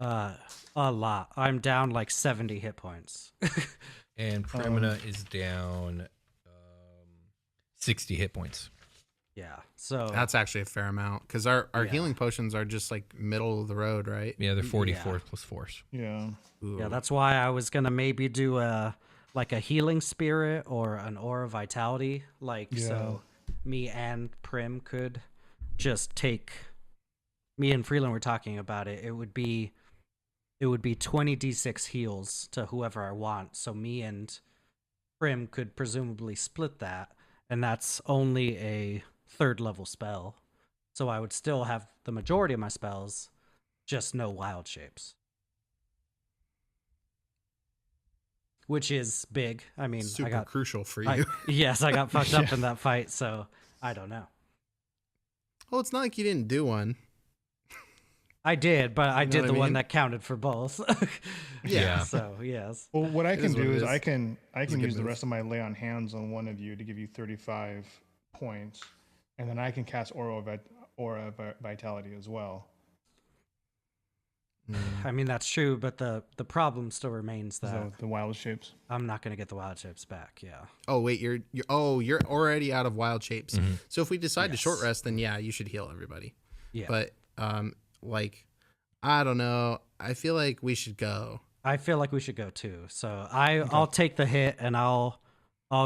A lot. I'm down like 70 hit points. And Primina is down 60 hit points. Yeah, so That's actually a fair amount because our healing potions are just like middle of the road, right? Yeah, they're 44 plus force. Yeah. Ooh. yeah, that's why I was gonna maybe do a healing spirit or an aura of vitality, so me and Prim could just take. Me and Freeland were talking about it. It would be 20 d6 heals to whoever I want. So me and Prim could presumably split that, and that's only a 3rd level spell. So I would still have the majority of my spells, just no wild shapes. Which is big. I mean, Super crucial for you. Yes, I got fucked up in that fight, so I don't know. Well, it's not like you didn't do one. I did, but I did the one mean? that counted for both. Yeah. So, yes. Well, what I can do is I can a good use the move. rest of my lay on hands on one of you to give you 35 points, and then I can cast Aura Vitality as well. I mean, that's true, but the problem still remains that So the wild shapes. I'm not going to get the wild shapes back. Yeah. Oh wait, you're already out of wild shapes. Mm-hmm. So if we decide to Yes. short rest, then yeah, you should heal everybody. Yeah. But like I don't know. I feel like we should go. I feel like we should go too. So I'll take the hit and I'll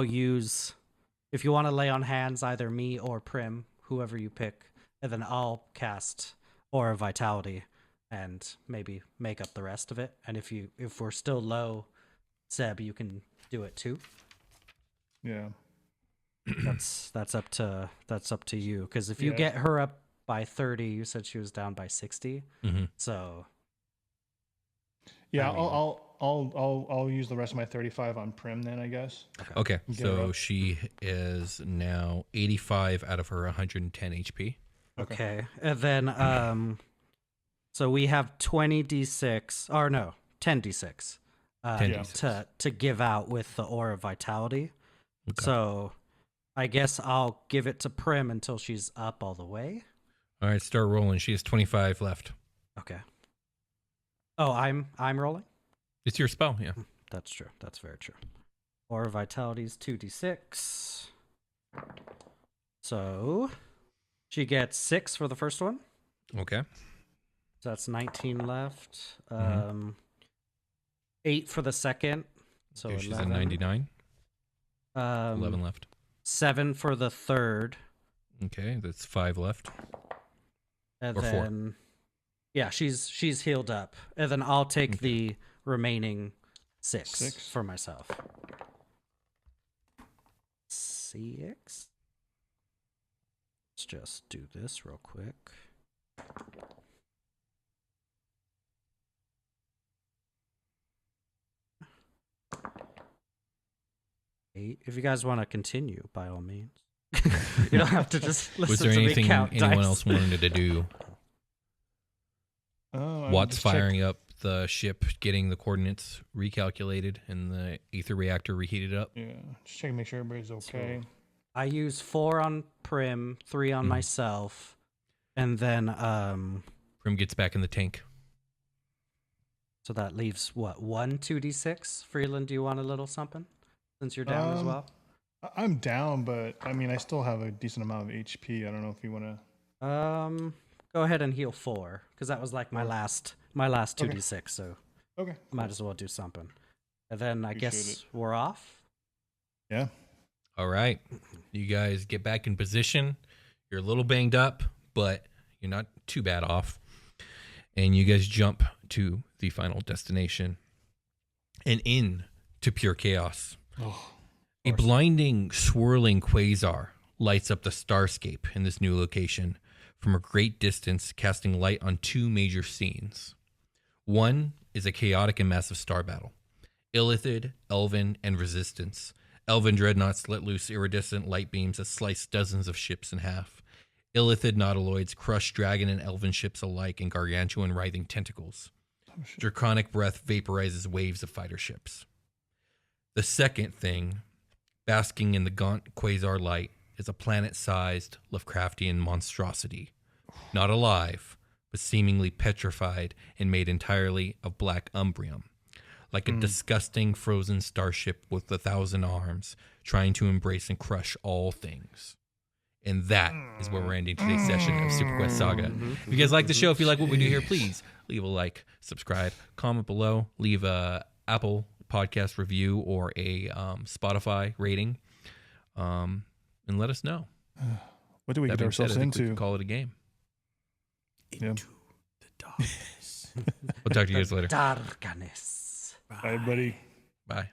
use, if you want to lay on hands, either me or Prim, whoever you pick, and then I'll cast Aura Vitality and maybe make up the rest of it. And if we're still low, Seb, you can do it too. Yeah. That's up to you, because if you Yeah. get her up by 30, you said she was down by 60. Mm-hmm. So Yeah, I mean- I'll use the rest of my 35 on Prim then, I guess. Okay, Get her so up. she is now 85 out of her 110 HP. okay. And then so we have 20 d6, or no, 10 d6 10d6. to give out with the Aura Vitality. Okay. So I guess I'll give it to Prim until she's up all the way. All right, start rolling. She has 25 left. Okay. Oh, I'm rolling? It's your spell, yeah. That's true. That's very true. Aura Vitality's 2d6. So she gets 6 for the first one. Okay. So that's 19 left. Mm-hmm. 8 for the second. So Okay, she's 11. at 99. 11 11 left. 7 for the third. Okay, that's 5 left. And Or 4. then yeah, she's healed up. And then I'll take the remaining 6 for myself. 6. Let's just do this real quick. If you guys want to continue, by all means. You don't have to just listen Was there to me anything count anyone dice. else wanted to do? Oh, Watt's firing up the ship, getting the coordinates recalculated, and the ether reactor reheated up. Yeah, just check to make sure everybody's okay. I use 4 on Prim, 3 on myself, and then Prim gets back in the tank. so that leaves what, 1 2d6? Freeland, do you want a little something since you're down as well? I'm down, but I mean, I still have a decent amount of HP. I don't know if you want to. Go ahead and heal 4 because that was like my last 2d6. So Okay. might as well do something. And then I Appreciate guess it. we're off. Yeah. All right. You guys get back in position. You're a little banged up, but you're not too bad off. And you guys jump to the final destination and in to pure chaos. Oh, A blinding, swirling quasar lights up the starscape in this new location from a great distance, casting light on 2 major scenes. One is a chaotic and massive star battle. Illithid, Elven, and Resistance. Elven dreadnoughts let loose iridescent light beams that slice dozens of ships in half. Illithid nautiloids crush dragon and elven ships alike in gargantuan writhing tentacles. Draconic breath vaporizes waves of fighter ships. The second thing, basking in the gaunt quasar light, is a planet-sized Lovecraftian monstrosity. Not alive, but seemingly petrified and made entirely of black umbrium. Like a disgusting frozen starship with 1,000 arms, trying to embrace and crush all things. And that is where we're ending today's session of Superquest Saga. If you guys like the show, if you like what we do here, please leave a like, subscribe, comment below, leave a Apple podcast review or a Spotify rating, and let us know. What do we That get being ourselves said, I think we into? can call it a game. Into the darkness. We'll talk to you guys later. Darkness. Bye, buddy. Bye.